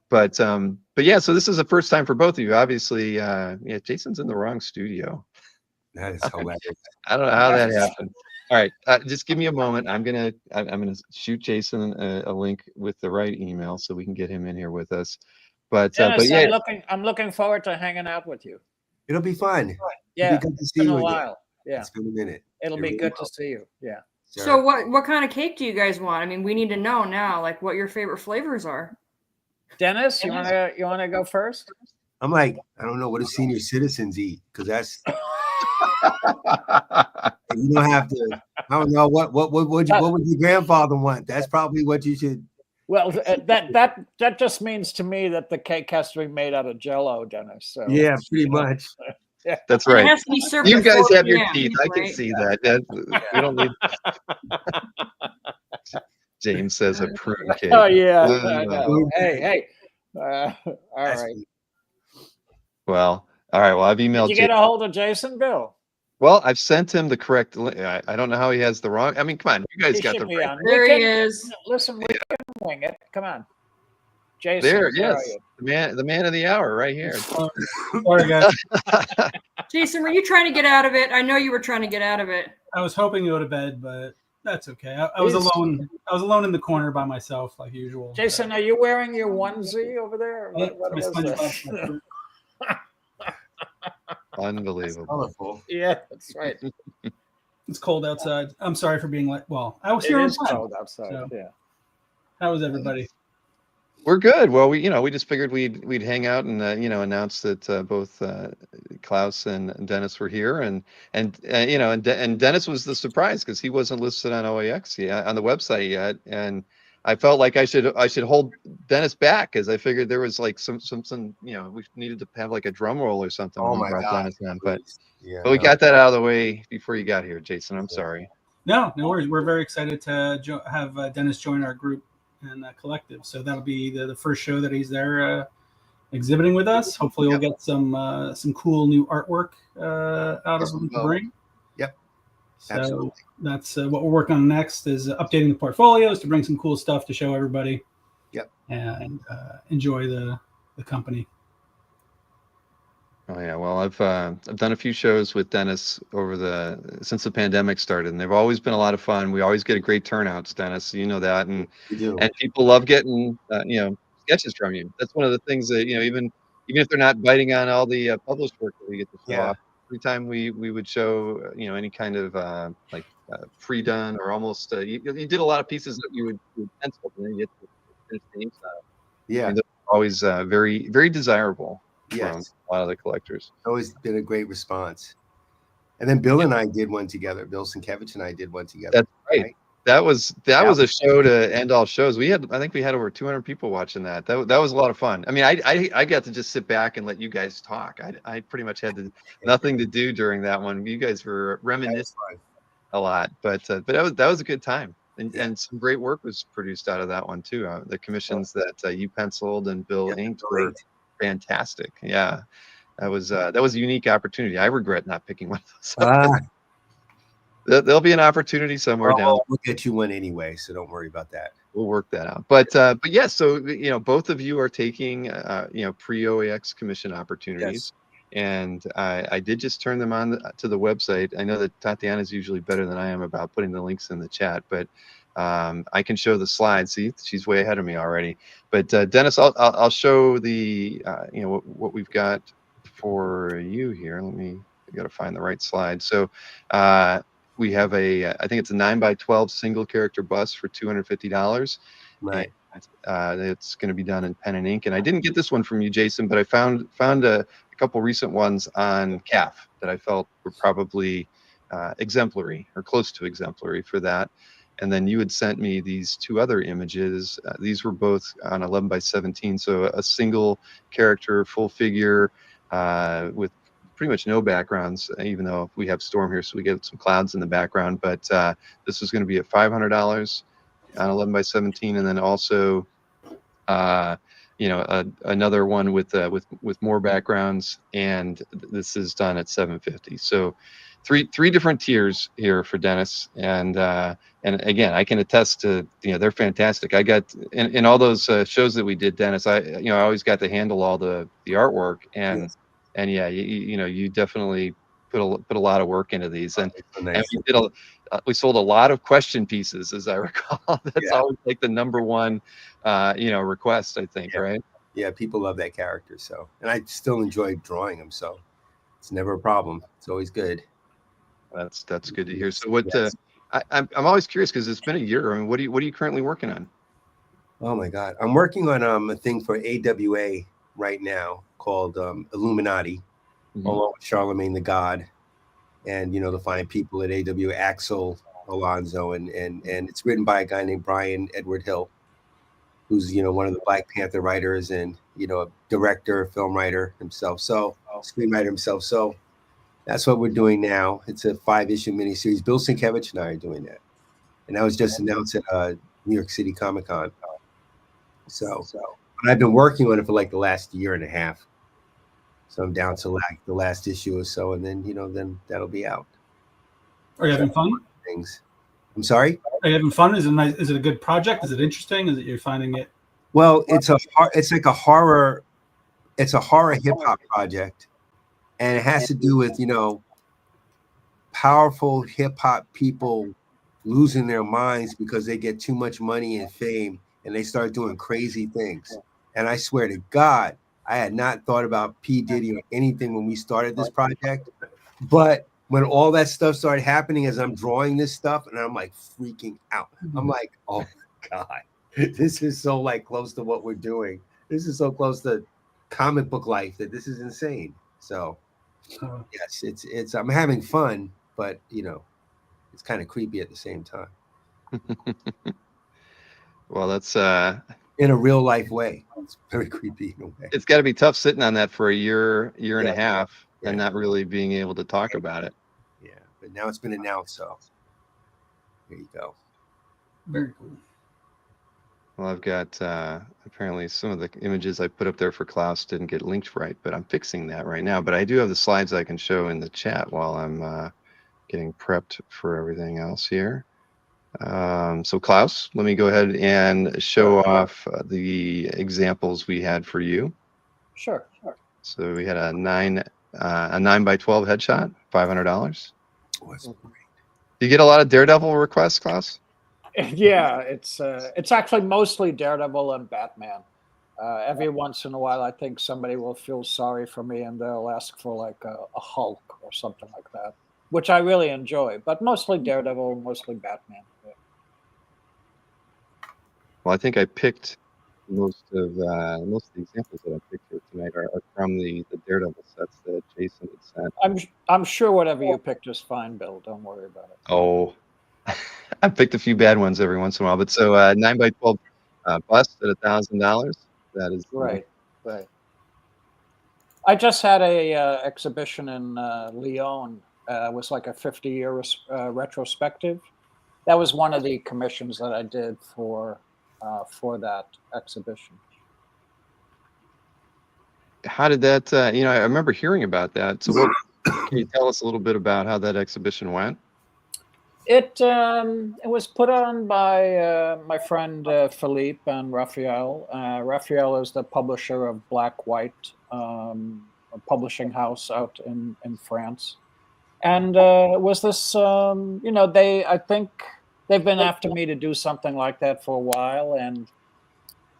But yeah, so this is the first time for both of you. Obviously, Jason's in the wrong studio. That is hilarious. I don't know how that happened. All right, just give me a moment. I'm gonna shoot Jason a link with the right email so we can get him in here with us. But Dennis, yeah, I'm looking forward to hanging out with you. It'll be fun. Yeah, It'll be good to it's see been you a again. while. Yeah, It's been a minute. it'll It be really good will. to see you. Yeah. Sure. So what kind of cake do you guys want? I mean, we need to know now, like what your favorite flavors are. Dennis, you wanna go first? I'm like, I don't know what do senior citizens eat because that's you don't have to. I don't know what would your grandfather want? That's probably what you should. Well, that just means to me that the cake has to be made out of Jell-O, Dennis. So Yeah, pretty much. that's And right. it has to be served You at guys 4 have your p.m., teeth. I can right? see that. We don't need. James says a prune cake. Oh yeah. I know. Hey. All That's right. Well, all right. Well, I've emailed. Did you get a hold of Jason, Bill? Well, I've sent him the correct link. I don't know how he has the wrong. I mean, come on, you guys He got the should be right. on. There We he can- is. Listen, we can wing it. Come on, Jason. There, where are yes, you? the man of the hour, right here. Sorry, guys. Jason, were you trying to get out of it? I know you were trying to get out of it. I was hoping to go to bed, but that's okay. I was He's- alone. I was alone in the corner by myself, like usual. Jason, are you wearing your onesie over there? What My is SpongeBob that? Unbelievable. Colorful. Yeah, that's right. It's cold outside. I'm sorry for being like. Well, I was It here on is time. cold outside. So- Yeah. How was everybody? We're good. Well, we just figured we'd hang out and announce that both Klaus and Dennis were here, and Dennis was the surprise because he wasn't listed on OAX yet, on the website yet, and I felt like I should hold Dennis back because I figured there was like some we needed to have like a drum roll or something. Oh when we my brought God. Dennis on, but Yeah. we got that out of the way before you got here, Jason. I'm sorry. No worries. We're very excited to have Dennis join our group and collective. So that'll be the first show that he's there exhibiting with us. Hopefully, we'll get some cool new artwork out of them to bring. Yep. So Absolutely. that's what we're working on next is updating the portfolios to bring some cool stuff to show everybody. Yep. And enjoy the company. Oh yeah, well I've done a few shows with Dennis since the pandemic started, and they've always been a lot of fun. We always get a great turnouts, Dennis. You know that, and We do. people love getting sketches from you. That's one of the things that even if they're not biting on all the published work that we get to show off. Every time we would show any kind of pre-done or almost you did a lot of pieces that you would pencil and then you get to finish the ink style. Yeah. And those are always very very desirable from Yes. a lot of the collectors. Always been a great response. And then Bill and I did one together. Bill Sienkiewicz and I did one together. That's right. That was a show to end all shows. I think we had over 200 people watching that. That was a lot of fun. I mean, I got to just sit back and let you guys talk. I pretty much had nothing to do during that one. You guys were reminiscing a lot, but that was a good time. And some great work was produced out of that one too. The commissions that you penciled and Bill inked were fantastic. Yeah. That was a unique opportunity. I regret not picking one of those. There'll be an opportunity somewhere down. We'll get you one anyway, so don't worry about that. We'll work that out. But yes, so both of you are taking pre-OAX commission opportunities, and I did just turn them on to the website. I know that Tatiana is usually better than I am about putting the links in the chat, but I can show the slides. See, she's way ahead of me already. But Dennis, I'll show the what we've got for you here. I got to find the right slide. So we have I think it's a 9x12 single character bust for $250. Right. It's going to be done in pen and ink. And I didn't get this one from you, Jason, but I found a couple recent ones on CAF that I felt were probably exemplary or close to exemplary for that. And then you had sent me these two other images. These were both on 11x17, so a single character, full figure, with pretty much no backgrounds, even though we have storm here, so we get some clouds in the background. But this is going to be at $500 on 11x17, and then also another one with more backgrounds, and this is done at $750. So three different tiers here for Dennis, and again, I can attest to they're fantastic. I got in all those shows that we did, Dennis. I always got to handle all the artwork, and yeah, you definitely put a lot of work into these, and we sold a lot of question pieces, as I recall. That's always like the number one request, I think, right? Yeah, people love that character, so, and I still enjoy drawing them, so it's never a problem. It's always good. That's good to hear. So what I'm always curious because it's been a year. I mean, what are you currently working on? Oh my God, I'm working on a thing for AWA right now called Illuminati, along with Charlemagne the God, and the fine people at AWA, Axel Alonso, and it's written by a guy named Brian Edward Hill, who's one of the Black Panther writers and a director, film writer himself, so screenwriter himself. So that's what we're doing now. It's a 5-issue miniseries. Bill Sienkiewicz and I are doing that, and that was just announced at New York City Comic-Con. So but I've been working on it for like the last year and a half. So I'm down to like the last issue or so, and then then that'll be out. Are you having fun? Things. I'm sorry. Are you having fun? Is it nice? Is it a good project? Is it interesting? Is it you're finding it? Well, it's like a horror. It's a horror hip hop project, and it has to do with powerful hip hop people losing their minds because they get too much money and fame, and they start doing crazy things. And I swear to God, I had not thought about P. Diddy or anything when we started this project, but when all that stuff started happening as I'm drawing this stuff, and I'm like freaking out. I'm like, oh my God, this is so like close to what we're doing. This is so close to comic book life that this is insane. So yes, it's I'm having fun, but it's kind of creepy at the same time. Well, that's in a real life way. It's very creepy in a way. It's got to be tough sitting on that for a year and a half and not really being able to talk about it. Yeah, but now it's been announced, so there you go. Very cool. Well, I've got apparently some of the images I put up there for Klaus didn't get linked right, but I'm fixing that right now. But I do have the slides I can show in the chat while I'm getting prepped for everything else here. So Klaus, let me go ahead and show off the examples we had for you. Sure. So we had a 9 by 12 headshot, $500. Do you get a lot of Daredevil requests, Klaus? Yeah, it's actually mostly Daredevil and Batman. Every once in a while, I think somebody will feel sorry for me and they'll ask for like a Hulk or something like that, which I really enjoy. But mostly Daredevil, mostly Batman. Yeah. Well, I think I picked most of the examples that I picked here tonight are from the Daredevil sets that Jason had sent. I'm sure whatever you picked is fine, Bill. Don't worry about it. Oh, I picked a few bad ones every once in a while, but so 9 by 12 bust at $1,000. That is Right. I just had a exhibition in Lyon. It was like a 50-year retrospective. That was one of the commissions that I did for that exhibition. How did that? I remember hearing about that. So, can you tell us a little bit about how that exhibition went? It was put on by my friend Philippe and Raphael. Raphael is the publisher of Black White, a publishing house out in France. And it was this, I think they've been after me to do something like that for a while. And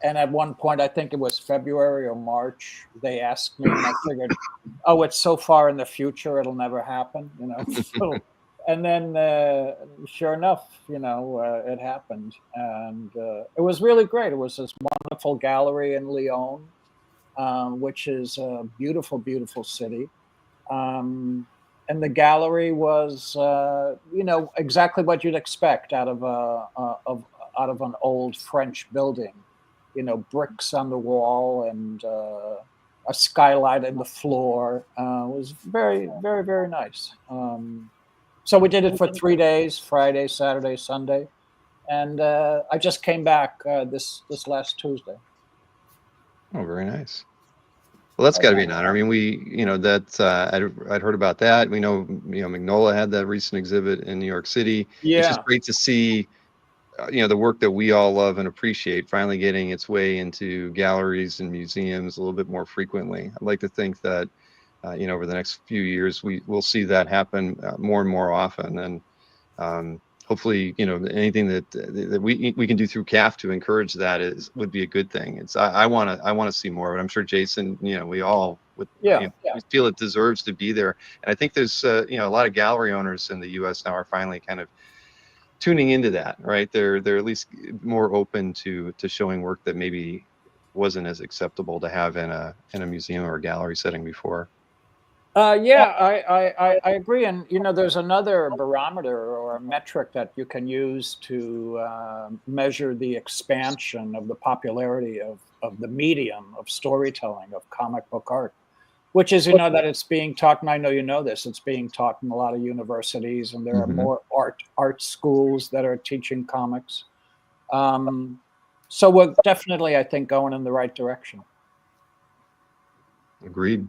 at one point, I think it was February or March, they asked me, and I figured, oh, it's so far in the future, it'll never happen, So, and then, sure enough, it happened, and it was really great. It was this wonderful gallery in Lyon, which is a beautiful, beautiful city. And the gallery was, exactly what you'd expect out of an old French building. Bricks on the wall and a skylight in the floor. It was very, very, very nice. So we did it for 3 days, Friday, Saturday, Sunday. And I just came back this last Tuesday. Oh, very nice. Well, that's got to be an honor. I mean, I'd heard about that. We know, Magnolia had that recent exhibit in New York City. Yeah. It's just great to see, the work that we all love and appreciate finally getting its way into galleries and museums a little bit more frequently. I'd like to think that, over the next few years, we'll see that happen more and more often. And hopefully, anything that we can do through CAF to encourage that would be a good thing. I want to see more, but I'm sure Jason, we all would, we feel it deserves to be there. And I think there's, a lot of gallery owners in the U.S. now are finally kind of tuning into that, right? They're at least more open to showing work that maybe wasn't as acceptable to have in a museum or a gallery setting before. I agree. And, there's another barometer or a metric that you can use to measure the expansion of the popularity of the medium of storytelling, of comic book art, which is, that it's being taught, and I know you know this, it's being taught in a lot of universities, and there are more art schools that are teaching comics. So we're definitely, I think, going in the right direction. Agreed.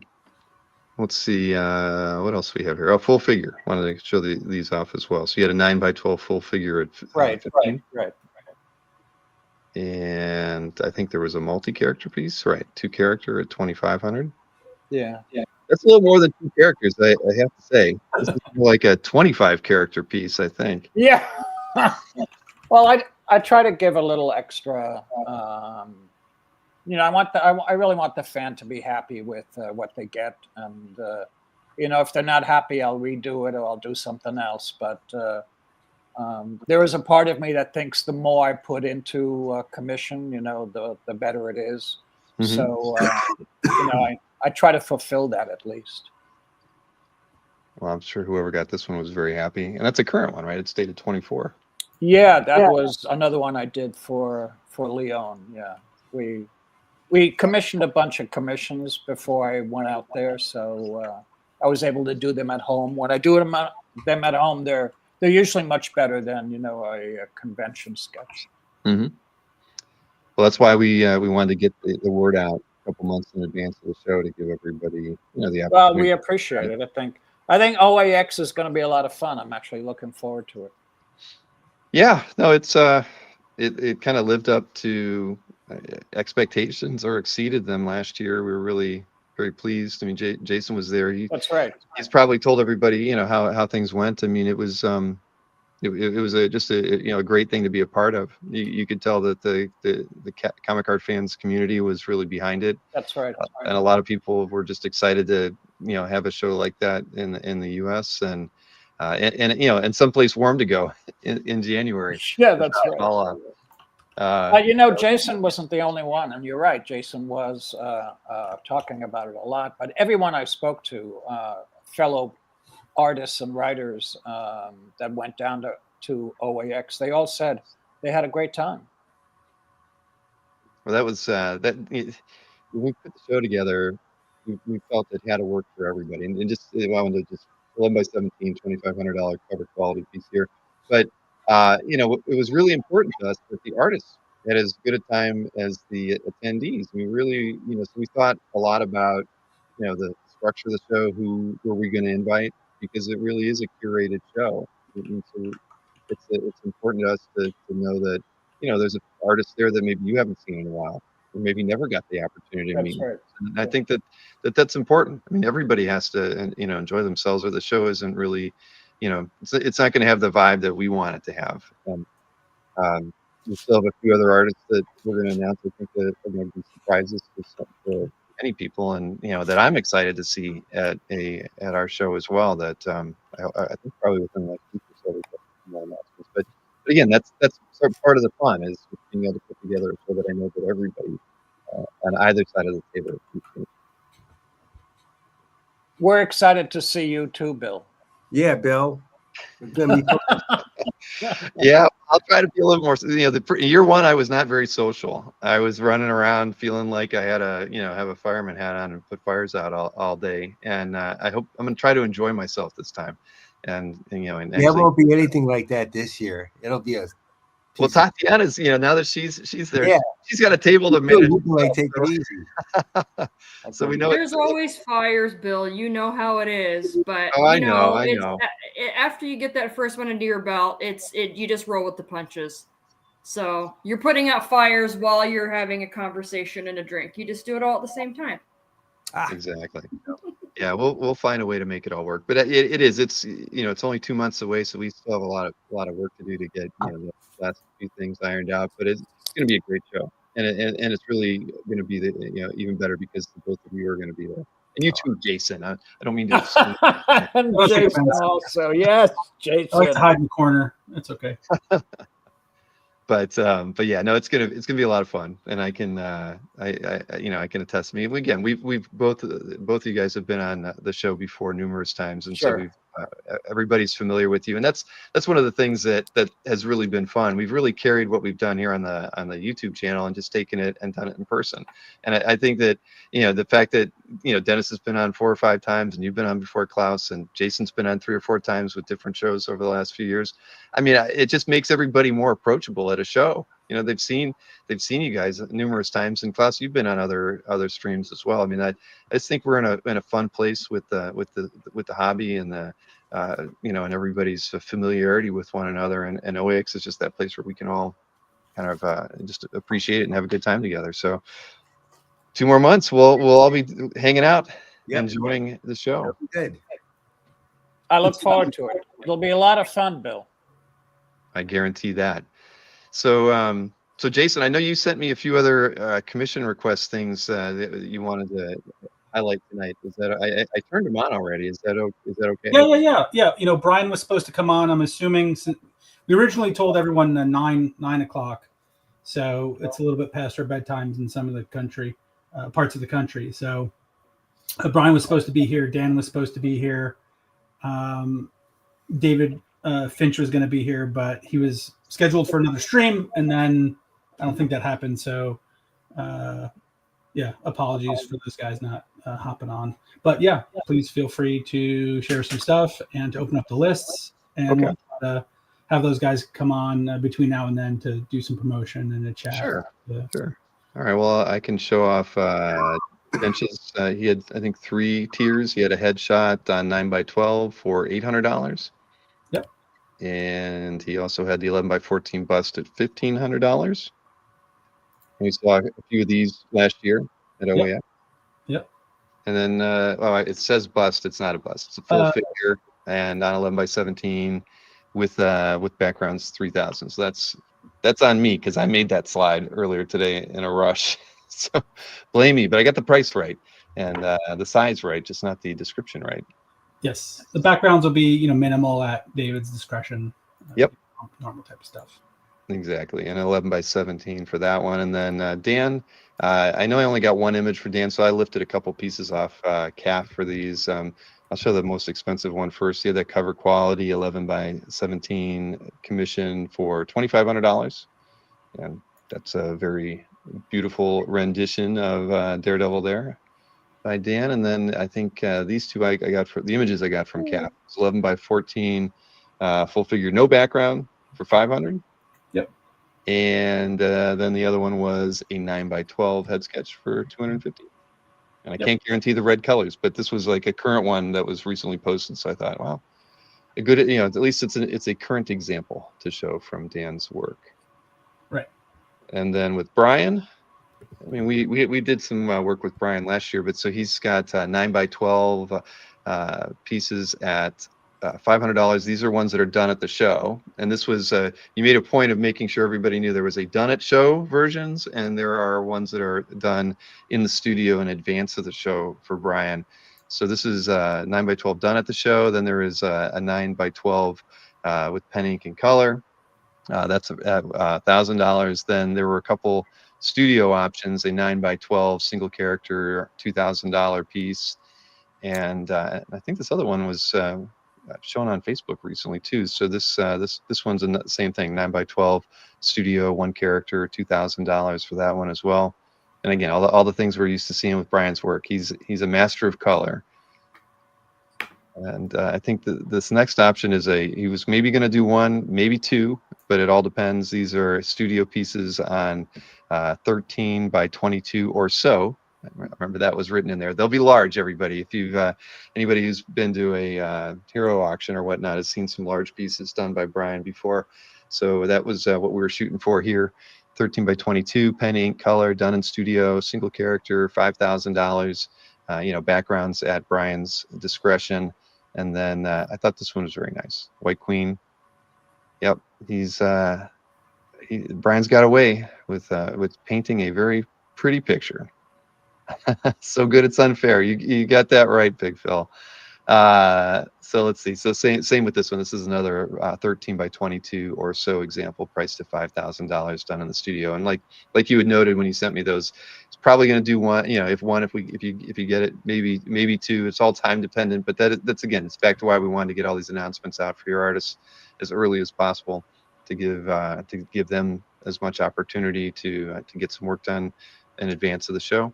Let's see, what else we have here? Oh, full figure. Wanted to show these off as well. So you had a 9 by 12 full figure at 15. Right. And I think there was a multi-character piece, right? 2 character at 2,500. Yeah. That's a little more than 2 characters, I have to say. This is more like a 25 character piece, I think. Yeah. Well, I try to give a little extra. I really want the fan to be happy with what they get, and if they're not happy, I'll redo it or I'll do something else. But there is a part of me that thinks the more I put into a commission, the better it is. So I try to fulfill that at least. Well, I'm sure whoever got this one was very happy, and that's a current one, right? It's dated 24. Yeah, that was another one I did for Lyon. Yeah, we commissioned a bunch of commissions before I went out there, so I was able to do them at home. When I do them at home, they're usually much better than a convention sketch. Well, that's why we wanted to get the word out a couple months in advance of the show to give everybody, the opportunity. Well, we appreciate it. I think OAX is going to be a lot of fun. I'm actually looking forward to it. Yeah, no, it's it kind of lived up to expectations or exceeded them last year. We were really very pleased. I mean, Jason was there. That's right. He's probably told everybody, how things went. I mean, it was it was just a great thing to be a part of. You could tell that the comic art fans community was really behind it. That's right. And a lot of people were just excited to have a show like that in the U.S. and someplace warm to go in January. Yeah, that's right. All, Jason wasn't the only one, and you're right. Jason was talking about it a lot, but everyone I spoke to, fellow artists and writers that went down to OAX, they all said they had a great time. Well, that was when we put the show together, we felt it had to work for everybody, and just I wanted to just 11 by 17, $2,500 cover quality piece here, but it was really important to us that the artists had as good a time as the attendees. We really, so we thought a lot about the structure of the show, who were we going to invite, because it really is a curated show. And so it's important to us to know that there's an artist there that maybe you haven't seen in a while, or maybe never got the opportunity to meet. Right. And I think that's important. I mean, everybody has to enjoy themselves, or the show isn't really, it's not going to have the vibe that we want it to have. And we still have a few other artists that we're going to announce. I think that are going to be surprises for many people, and that I'm excited to see at our show as well. That I think probably within the next week or so we'll get more announcements. But again, that's sort of part of the fun, is being able to put together a show that I know that everybody on either side of the table appreciates. We're excited to see you too, Bill. Yeah, Bill. It's gonna be Yeah, I'll try to be a little more. Year one, I was not very social. I was running around feeling like I had have a fireman hat on and put fires out all day. And I hope I'm going to try to enjoy myself this time. And and there won't be anything like that this year. It'll be a. Well, Tatiana's, now that she's there, yeah, she's got a table to manage. Like, take it easy. So we know there's always fires, Bill. You know how it is, but I know. After you get that first one into your belt, you just roll with the punches. So you're putting out fires while you're having a conversation and a drink. You just do it all at the same time. Exactly. Yeah, we'll find a way to make it all work. But it's it's only 2 months away, so we still have a lot of work to do to get the last few things ironed out. But it's going to be a great show, and it's really going to be even better because both of you are going to be there, and you too, Jason. I don't mean to. And Jason also, yes, Jason. I like to hide in the corner. It's okay. But yeah, no, it's gonna be a lot of fun, and I can I can attest. To me again, we've both of you guys have been on the show before numerous times, and sure. So we've everybody's familiar with you, and that's one of the things that has really been fun. We've really carried what we've done here on the YouTube channel and just taken it and done it in person. And I think that the fact that Dennis has been on 4 or 5 times, and you've been on before, Klaus, and Jason's been on 3 or 4 times with different shows over the last few years. I mean, it just makes everybody more approachable at a show. They've seen you guys numerous times, and Klaus, you've been on other streams as well. I mean, I just think we're in a fun place with the hobby and the and everybody's familiarity with one another, and OAX is just that place where we can all kind of just appreciate it and have a good time together. So 2 more months, we'll all be hanging out, enjoying the show. Good. I look forward to it. It'll be a lot of fun, Bill. I guarantee that. So, so Jason, I know you sent me a few other commission request things that you wanted to highlight tonight. Is that I turned them on already? Is that okay? Yeah. Brian was supposed to come on. I'm assuming we originally told everyone 9 o'clock, so it's a little bit past our bedtimes in some of the country parts of the country. So Brian was supposed to be here. Dan was supposed to be here. David Finch was going to be here, but he was scheduled for another stream, and then I don't think that happened. So, apologies for those guys not hopping on. But yeah, please feel free to share some stuff and to open up the lists, and we'll have those guys come on between now and then to do some promotion and a chat. Sure. Yeah. Sure. All right. Well, I can show off benches. He had, I think, 3 tiers. He had a headshot on 9x12 for $800. Yep. And he also had the 11x14 bust at $1,500. We saw a few of these last year at OAX. Yep. And then, it says bust. It's not a bust. It's a full figure and on 11x17 with backgrounds 3,000. So that's on me because I made that slide earlier today in a rush. So blame me, but I got the price right and the size right, just not the description right. Yes, the backgrounds will be minimal at David's discretion. Yep. Normal type of stuff. Exactly, and 11x17 for that one. And then Dan, I know I only got one image for Dan, so I lifted a couple pieces off CAF for these. I'll show the most expensive one first. He had that cover quality 11x17 commission for $2,500, and that's a very beautiful rendition of Daredevil there by Dan. And then I think these two I got for the images I got from CAF. It's 11x14 full figure, no background for $500. Yep. And then the other one was a 9x12 head sketch for $250. And I can't guarantee the red colors, but this was like a current one that was recently posted. So I thought, wow, a good, at least it's a current example to show from Dan's work. Right. And then with Brian, I mean, we did some work with Brian last year, but so he's got 9x12 pieces at $500. These are ones that are done at the show. And this was, you made a point of making sure everybody knew there was a done at show versions, and there are ones that are done in the studio in advance of the show for Brian. So this is 9x12 done at the show. Then there is a 9x12 with pen, ink, and color. That's at $1,000. Then there were a couple studio options, a 9x12 single character $2,000 piece. And I think this other one was shown on Facebook recently too. So this one's the same thing, 9x12 studio, 1 character, $2,000 for that one as well. And again, all the things we're used to seeing with Brian's work. He's a master of color. And I think this next option is he was maybe going to do 1, maybe 2, but it all depends. These are studio pieces on 13x22 or so. Remember that was written in there. They'll be large, everybody. If you've anybody who's been to a hero auction or whatnot has seen some large pieces done by Brian before. So that was what we were shooting for here. 13x22, pen, ink, color, done in studio, single character, $5,000. Backgrounds at Brian's discretion. And then I thought this one was very nice. White Queen. Yep, Brian's got away with painting a very pretty picture. So good it's unfair. You got that right, Big Phil. So let's see. So same with this one. This is another 13x22 or so example, priced at $5,000, done in the studio. And like you had noted when you sent me those, it's probably going to do one. If you get it, maybe 2. It's all time dependent. But that's again, it's back to why we wanted to get all these announcements out for your artists as early as possible to give them as much opportunity to get some work done in advance of the show.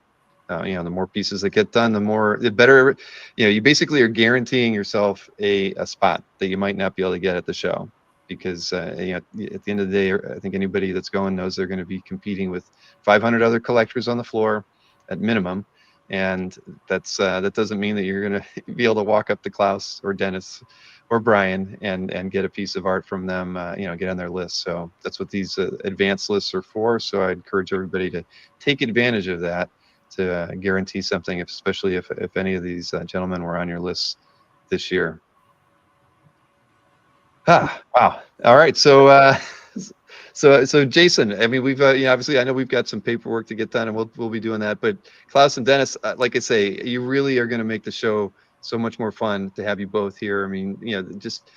The more pieces that get done, the better. You basically are guaranteeing yourself a spot that you might not be able to get at the show, because at the end of the day, I think anybody that's going knows they're going to be competing with 500 other collectors on the floor at minimum, and that doesn't mean that you're going to be able to walk up to Klaus or Dennis or Brian and get a piece of art from them, get on their list. So that's what these advanced lists are for. So I encourage everybody to take advantage of that, to guarantee something, especially if any of these gentlemen were on your list this year. Wow. All right. So Jason, I mean, we've obviously, I know we've got some paperwork to get done, and we'll be doing that. But Klaus and Dennis, like I say, you really are going to make the show so much more fun to have you both here. I mean, just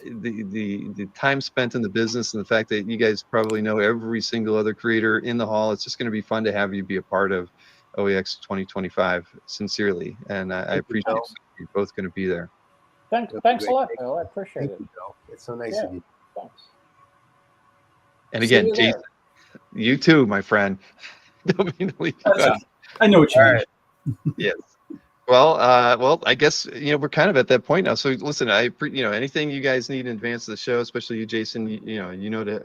the time spent in the business and the fact that you guys probably know every single other creator in the hall. It's just going to be fun to have you be a part of OAX 2025, sincerely, and I appreciate you're both going to be there. Thanks a lot, Bill. I appreciate it. It's so nice of you. Thanks. And again, Jason, you too, my friend. Don't mean to leave you out. I know what you mean. Right. Yes. Well, I guess we're kind of at that point now. So listen, anything you guys need in advance of the show, especially you, Jason,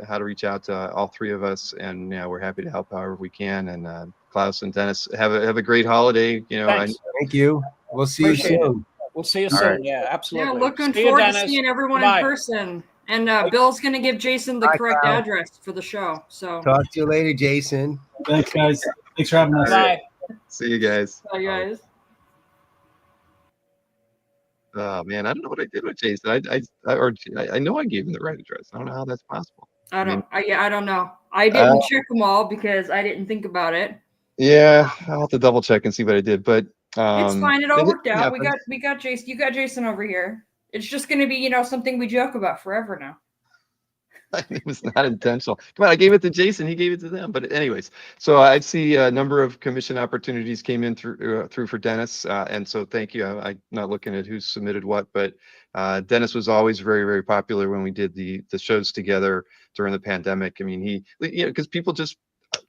how to reach out to all three of us, and we're happy to help however we can. And Klaus and Dennis, have a great holiday. Thanks. Thank you. We'll see you Appreciate it. soon. We'll see you All soon. right. Yeah, Yeah, absolutely. looking See you, forward to Dennis. seeing everyone Bye. in person. And Bill's going to give Jason the Bye, correct Kyle. address for the show. So, Talk to you later, Jason. Thanks, guys. Thanks for having us. Bye. See you guys. bye, guys. Oh man, I don't know what I did with Jason. I know I gave him the right address. I don't know how that's possible. I mean, don't know. I didn't check them all because I didn't think about it. Yeah, I'll have to double check and see what I did, but It's fine. It all worked out. happened. We got Jason. You got Jason over here. It's just going to be, something we joke about forever now. It was not intentional. Come on, I gave it to Jason. He gave it to them. But anyways, so I see a number of commission opportunities came in through for Dennis, and so thank you. I'm not looking at who submitted what, but Dennis was always very, very popular when we did the shows together during the pandemic. I mean, because people just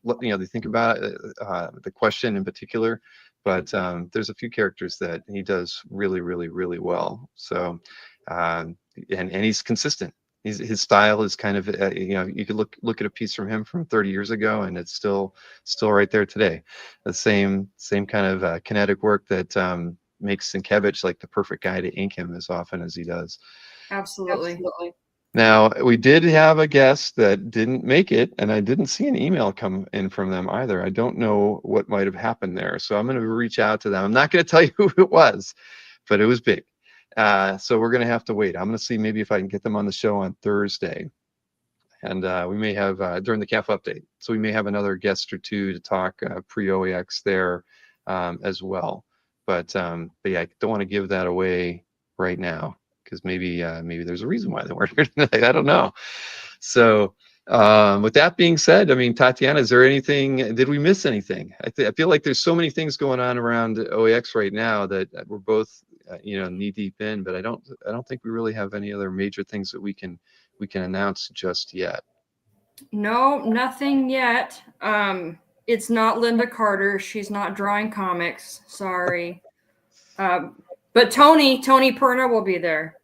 they think about the question in particular, but there's a few characters that he does really, really, really well. So and he's consistent. His style is kind of you could look at a piece from him from 30 years ago and it's still right there today. The same kind of kinetic work that makes Sienkiewicz like the perfect guy to ink him as often as he does. Absolutely. Now, we did have a guest that didn't make it, and I didn't see an email come in from them either. I don't know what might have happened there. So I'm going to reach out to them. I'm not going to tell you who it was, but it was big. So we're going to have to wait. I'm going to see maybe if I can get them on the show on Thursday. And we may have, during the CAF update, so we may have another guest or two to talk pre-OAX there as well. But yeah, I don't want to give that away right now, because maybe there's a reason why they weren't here tonight. I don't know. So with that being said, I mean, Tatiana, is there anything, did we miss anything? I feel like there's so many things going on around OAX right now that we're both knee deep in, but I don't think we really have any other major things that we can announce just yet. No, nothing yet. It's not Linda Carter. She's not drawing comics. Sorry. But Tony Perna will be there.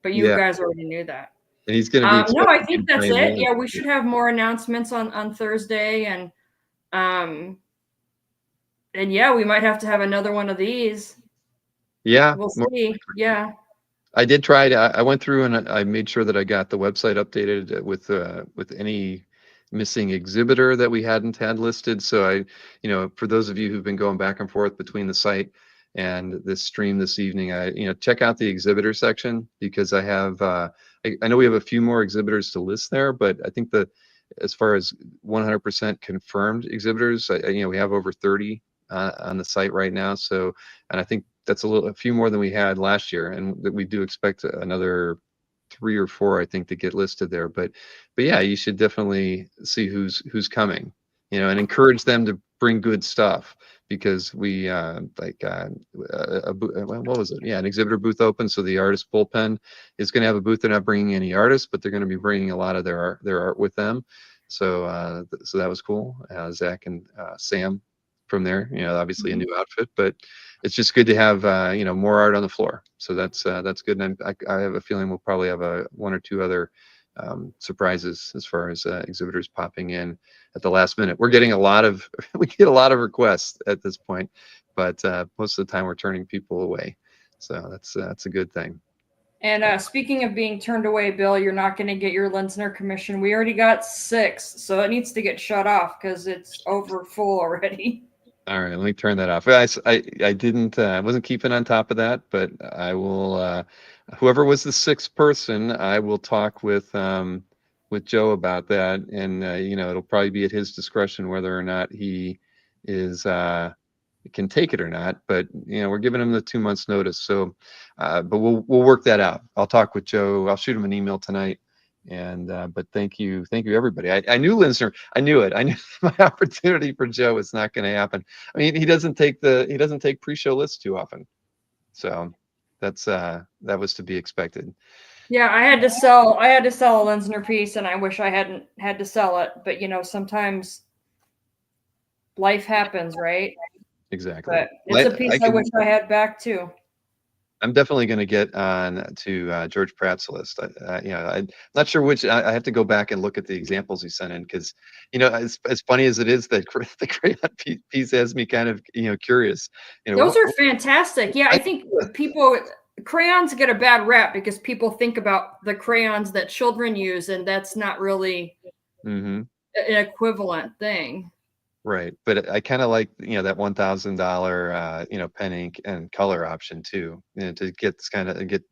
But you guys already knew that. And he's going to be. No, I think that's it. Yeah, we should have more announcements on Thursday, and yeah, we might have to have another one of these. Yeah, we'll see. Yeah. I did try to. I went through and I made sure that I got the website updated with any missing exhibitor that we hadn't had listed. So for those of you who've been going back and forth between the site and this stream this evening, check out the exhibitor section, because I have I know we have a few more exhibitors to list there, but I think as far as 100% confirmed exhibitors, we have over 30 on the site right now. So, and I think that's a few more than we had last year, and that we do expect another 3 or 4, I think, to get listed there. But yeah, you should definitely see who's coming, and encourage them to bring good stuff, because we what was it? Yeah, an exhibitor booth open. So the artist bullpen is going to have a booth. They're not bringing any artists, but they're going to be bringing a lot of their art with them. So so that was cool. Zach and Sam from there, obviously a new outfit, but it's just good to have more art on the floor. So that's good. And I have a feeling we'll probably have 1 or 2 other surprises as far as exhibitors popping in at the last minute. We're getting we get a lot of requests at this point, but most of the time we're turning people away. So that's a good thing. And speaking of being turned away, Bill, you're not going to get your Lenzner commission. We already got 6, so it needs to get shut off because it's over full already. All right, let me turn that off. I didn't. I wasn't keeping on top of that, but I will. Whoever was the 6th person, I will talk with Joe about that, and it'll probably be at his discretion whether or not he is can take it or not. But we're giving him the 2 months notice, so but we'll work that out. I'll talk with Joe. I'll shoot him an email tonight. And but thank you everybody. I knew Lenzner. I knew it. I knew my opportunity for Joe was not going to happen. I mean, he doesn't take pre-show lists too often, so that was to be expected. Yeah, I had to sell a Lenzner piece, and I wish I hadn't had to sell it. But sometimes life happens, right? Exactly. But it's a piece I wish I had back too. I'm definitely going to get on to George Pratt's list. I'm not sure which. I have to go back and look at the examples he sent in because, as funny as it is that the crayon piece has me kind of, curious. Those are fantastic. Yeah, I think crayons get a bad rap because people think about the crayons that children use, and that's not really an equivalent thing. Right, but I kind of like that $1,000 pen ink and color option too. To get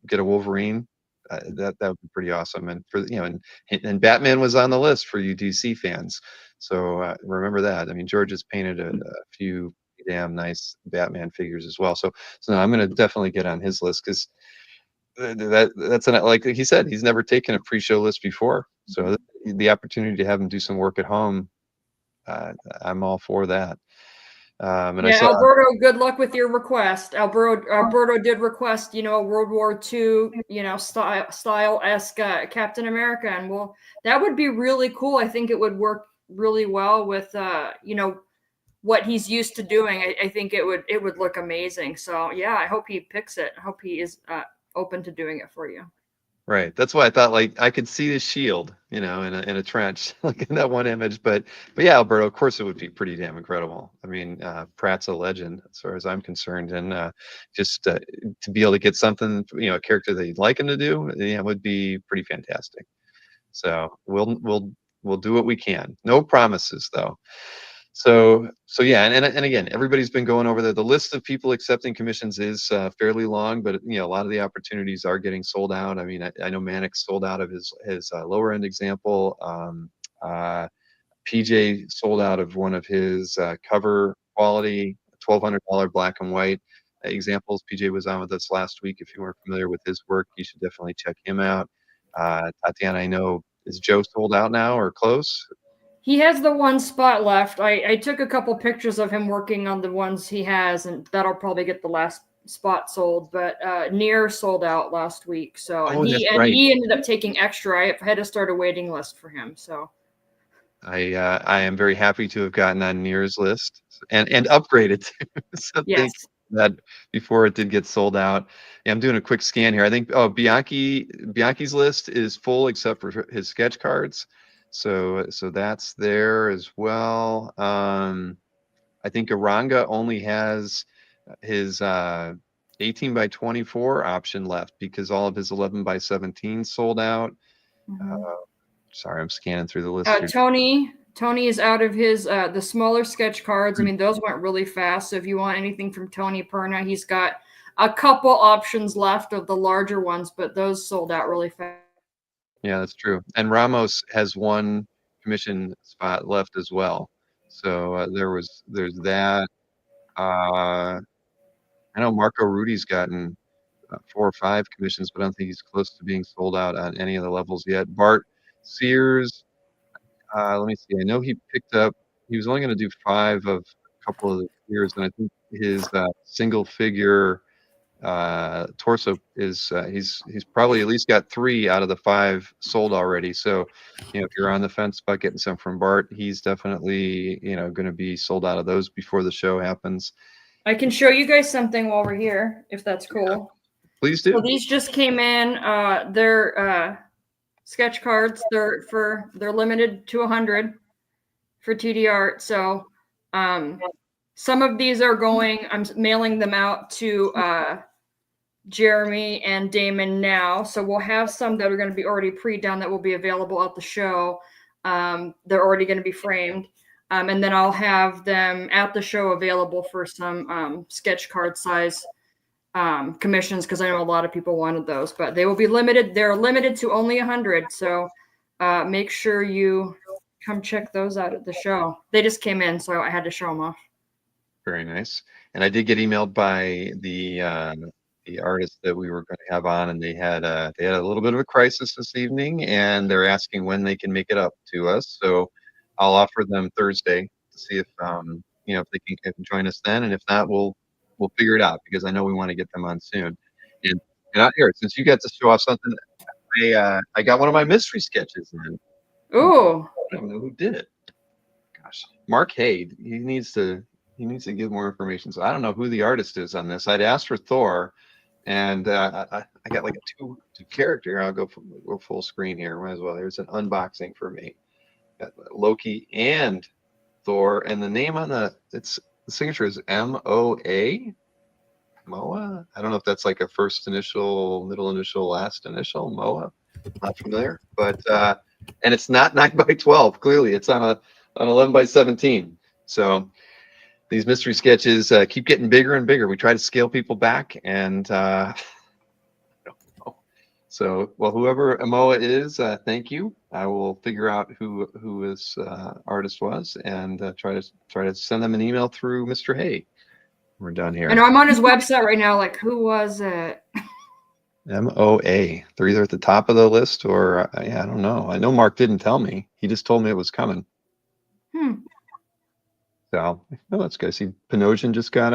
get a Wolverine, that would be pretty awesome. And for and Batman was on the list for you DC fans, so remember that. I mean, George has painted a few damn nice Batman figures as well. So no, I'm going to definitely get on his list because that's like he said, he's never taken a pre-show list before. So the opportunity to have him do some work at home. I'm all for that. And yeah, Alberto, good luck with your request. Alberto did request, a World War II, style-esque Captain America, and that would be really cool. I think it would work really well with, what he's used to doing. I think it would look amazing. So yeah, I hope he picks it. I hope he is open to doing it for you. Right. That's why I thought I could see the shield, in a trench, like in that one image. But yeah, Alberto, of course it would be pretty damn incredible. I mean, Pratt's a legend as far as I'm concerned, and just to be able to get something, a character that you'd like him to do, would be pretty fantastic. So we'll do what we can. No promises though. So yeah, and again, everybody's been going over there. The list of people accepting commissions is fairly long, but a lot of the opportunities are getting sold out. I mean, I know Mannix sold out of his lower end example. PJ sold out of one of his cover quality $1,200 black and white examples. PJ was on with us last week. If you weren't familiar with his work, you should definitely check him out. Tatiana, I know, is Joe sold out now or close? He has the one spot left. I took a couple pictures of him working on the ones he has, and that'll probably get the last spot sold. But Near sold out last week, so he ended up taking extra. I had to start a waiting list for him. So I am very happy to have gotten on Near's list and upgraded too. So yes. Thank that before it did get sold out. Yeah, I'm doing a quick scan here. I think Bianchi's list is full except for his sketch cards. So that's there as well. I think Aranga only has his 18 by 24 option left because all of his 11 by 17 sold out. Sorry, I'm scanning through the list here. Tony is out of his the smaller sketch cards. I mean, those went really fast. So if you want anything from Tony Perna, he's got a couple options left of the larger ones, but those sold out really fast. Yeah, that's true. And Ramos has one commission spot left as well. So there's that. I know Marco Rudy's gotten 4 or 5 commissions, but I don't think he's close to being sold out on any of the levels yet. Bart Sears, let me see. I know he was only going to do 5 of a couple of the years, and I think his single figure torso is he's probably at least got 3 out of the 5 sold already. So if you're on the fence about getting some from Bart, he's definitely going to be sold out of those before the show happens. I can show you guys something while we're here, if that's cool. Yeah, please do. So these just came in. They're sketch cards. They're limited to 100 for TD Art. So some of these are going. I'm mailing them out to Jeremy and Damon now. So we'll have some that are going to be already pre-done that will be available at the show. They're already going to be framed. And then I'll have them at the show available for some sketch card size commissions because I know a lot of people wanted those, but they will be limited. They're limited to only 100. So make sure you come check those out at the show. They just came in, so I had to show them off. Very nice. And I did get emailed by the artist that we were going to have on, and they had a little bit of a crisis this evening, and they're asking when they can make it up to us. So I'll offer them Thursday to see if if they can join us then, and if not, we'll figure it out because I know we want to get them on soon. And out here, since you got to show off something, I got one of my mystery sketches in. Ooh. I don't know who did it. Gosh, Mark Hay. He needs to he needs to give more information. So I don't know who the artist is on this. I'd asked for Thor, and I got like a two character. I'll go full screen here. Might as well. Here's an unboxing for me. Got Loki and Thor, and the name on the signature is MOA. Moa. I don't know if that's like a first initial, middle initial, last initial. Moa. Not familiar, but and it's not 9x12. Clearly, it's on 11x17. So these mystery sketches keep getting bigger and bigger. We try to scale people back, and I don't know. So, well, whoever Moa is, thank you. I will figure out who his artist was, and try to send them an email through Mr. Hay. We're done here. I know I'm on his website right now. Like, who was it? MOA. They're either at the top of the list or yeah, I don't know. I know Mark didn't tell me. He just told me it was coming. So, no, that's good. See, Panosian just got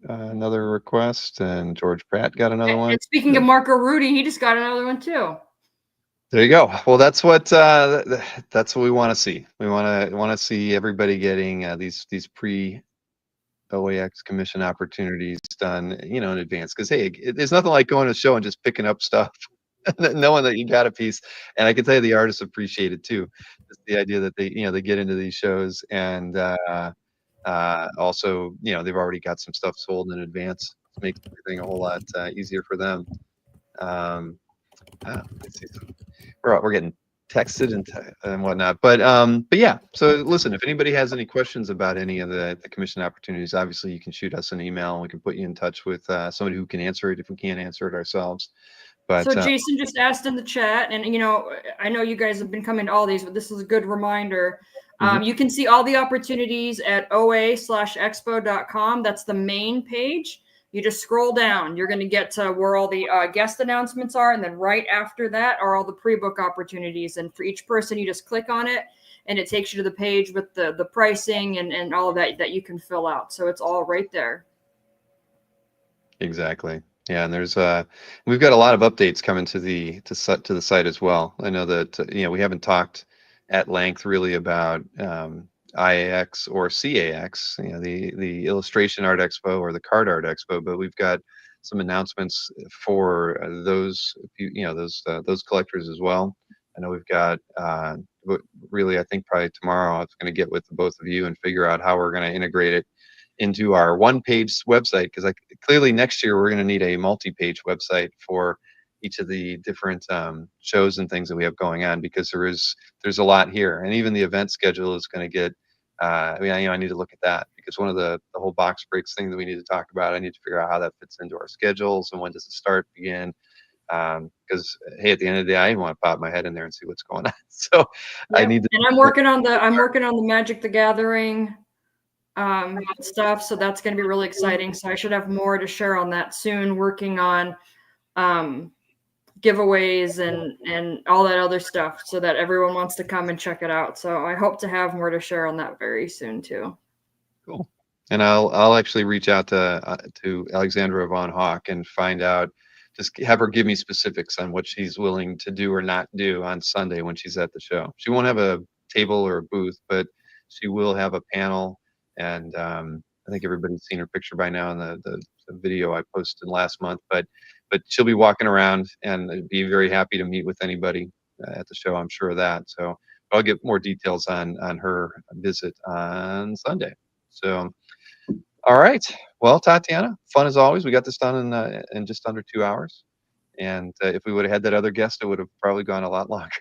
another request, and George Pratt got another one. And speaking of Marco Rudy, he just got another one too. There you go. Well, that's what we want to see. We want to see everybody getting these pre-OAX commission opportunities done, in advance. Because hey, there's nothing like going to a show and just picking up stuff, knowing that you got a piece. And I can tell you, the artists appreciate it too. Just the idea that they get into these shows, and also they've already got some stuff sold in advance. It makes everything a whole lot easier for them. Let's see. We're getting texted and whatnot, but yeah. So listen, if anybody has any questions about any of the commission opportunities, obviously you can shoot us an email and we can put you in touch with somebody who can answer it if we can't answer it ourselves. But so Jason just asked in the chat, and I know you guys have been coming to all these, but this is a good reminder. You can see all the opportunities at oa/expo.com. That's the main page. You just scroll down. You're going to get to where all the guest announcements are. And then right after that are all the pre-book opportunities. And for each person, you just click on it, and it takes you to the page with the pricing and all of that you can fill out. So it's all right there. Exactly. Yeah, and there's we've got a lot of updates coming to the site as well. I know that we haven't talked at length really about IAX or CAX, the Illustration Art Expo or the Card Art Expo, but we've got some announcements for those collectors as well. I know we've got really, I think probably tomorrow I was going to get with both of you and figure out how we're going to integrate it into our one-page website, because clearly next year we're going to need a multi-page website for each of the different shows and things that we have going on, because there's a lot here, and even the event schedule is going to get. I need to look at that, because one of the whole box breaks thing that we need to talk about. I need to figure out how that fits into our schedules and when does it begin. Because hey, at the end of the day, I want to pop my head in there and see what's going on. So yep. I need to. And I'm working on the Magic the Gathering stuff, so that's going to be really exciting. So I should have more to share on that soon. Working on giveaways and all that other stuff, so that everyone wants to come and check it out. So I hope to have more to share on that very soon too. Cool. And I'll actually reach out to Alexandra Von Hawk and find out, just have her give me specifics on what she's willing to do or not do on Sunday when she's at the show. She won't have a table or a booth, but she will have a panel. And I think everybody's seen her picture by now in the video I posted last month. But she'll be walking around and be very happy to meet with anybody at the show. I'm sure of that. So I'll get more details on her visit on Sunday. So, all right. Well, Tatiana, fun as always. We got this done in just under 2 hours. And if we would have had that other guest, it would have probably gone a lot longer.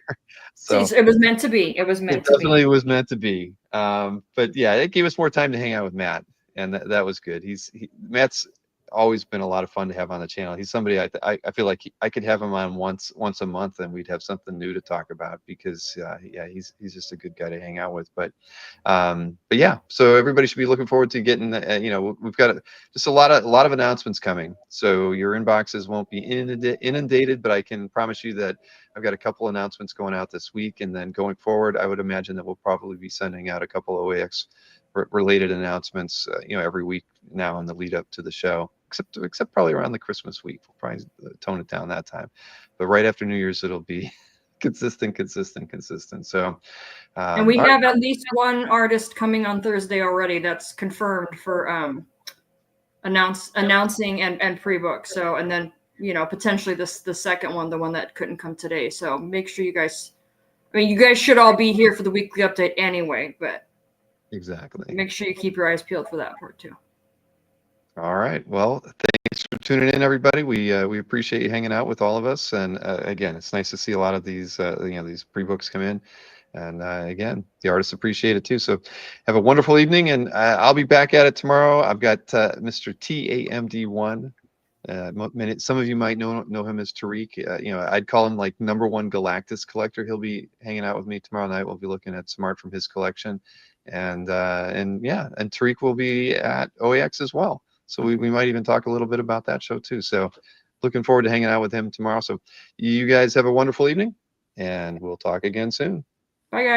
So it was meant to be. It was meant to be. It definitely was meant to be. But yeah, it gave us more time to hang out with Matt, and that was good. Matt's always been a lot of fun to have on the channel. He's somebody I feel like I could have him on once a month, and we'd have something new to talk about, because he's just a good guy to hang out with. But yeah, so everybody should be looking forward to getting we've got just a lot of announcements coming, so your inboxes won't be inundated, but I can promise you that I've got a couple announcements going out this week, and then going forward I would imagine that we'll probably be sending out a couple of OAX related announcements every week now in the lead up to the show, except probably around the Christmas week. We'll probably tone it down that time, but right after New Year's it'll be consistent. So, And we all right. have at least one artist coming on Thursday already. That's confirmed for announcing and pre-book. So, and then, you know, potentially the second one, the one that couldn't come today. So make sure you guys, I mean, you guys should all be here for the weekly update anyway, but Exactly. make sure you keep your eyes peeled for that part too. All right. Well, thanks for tuning in, everybody. We appreciate you hanging out with all of us. And again, it's nice to see a lot of these these pre-books come in. And again, the artists appreciate it too. So have a wonderful evening, and I'll be back at it tomorrow. I've got Mr. TAMD1. Some of you might know him as Tariq. You know, I'd call him like #1 Galactus collector. He'll be hanging out with me tomorrow night. We'll be looking at some art from his collection, and yeah, and Tariq will be at OAX as well. So we might even talk a little bit about that show too. So looking forward to hanging out with him tomorrow. So you guys have a wonderful evening, and we'll talk again soon. Bye, guys.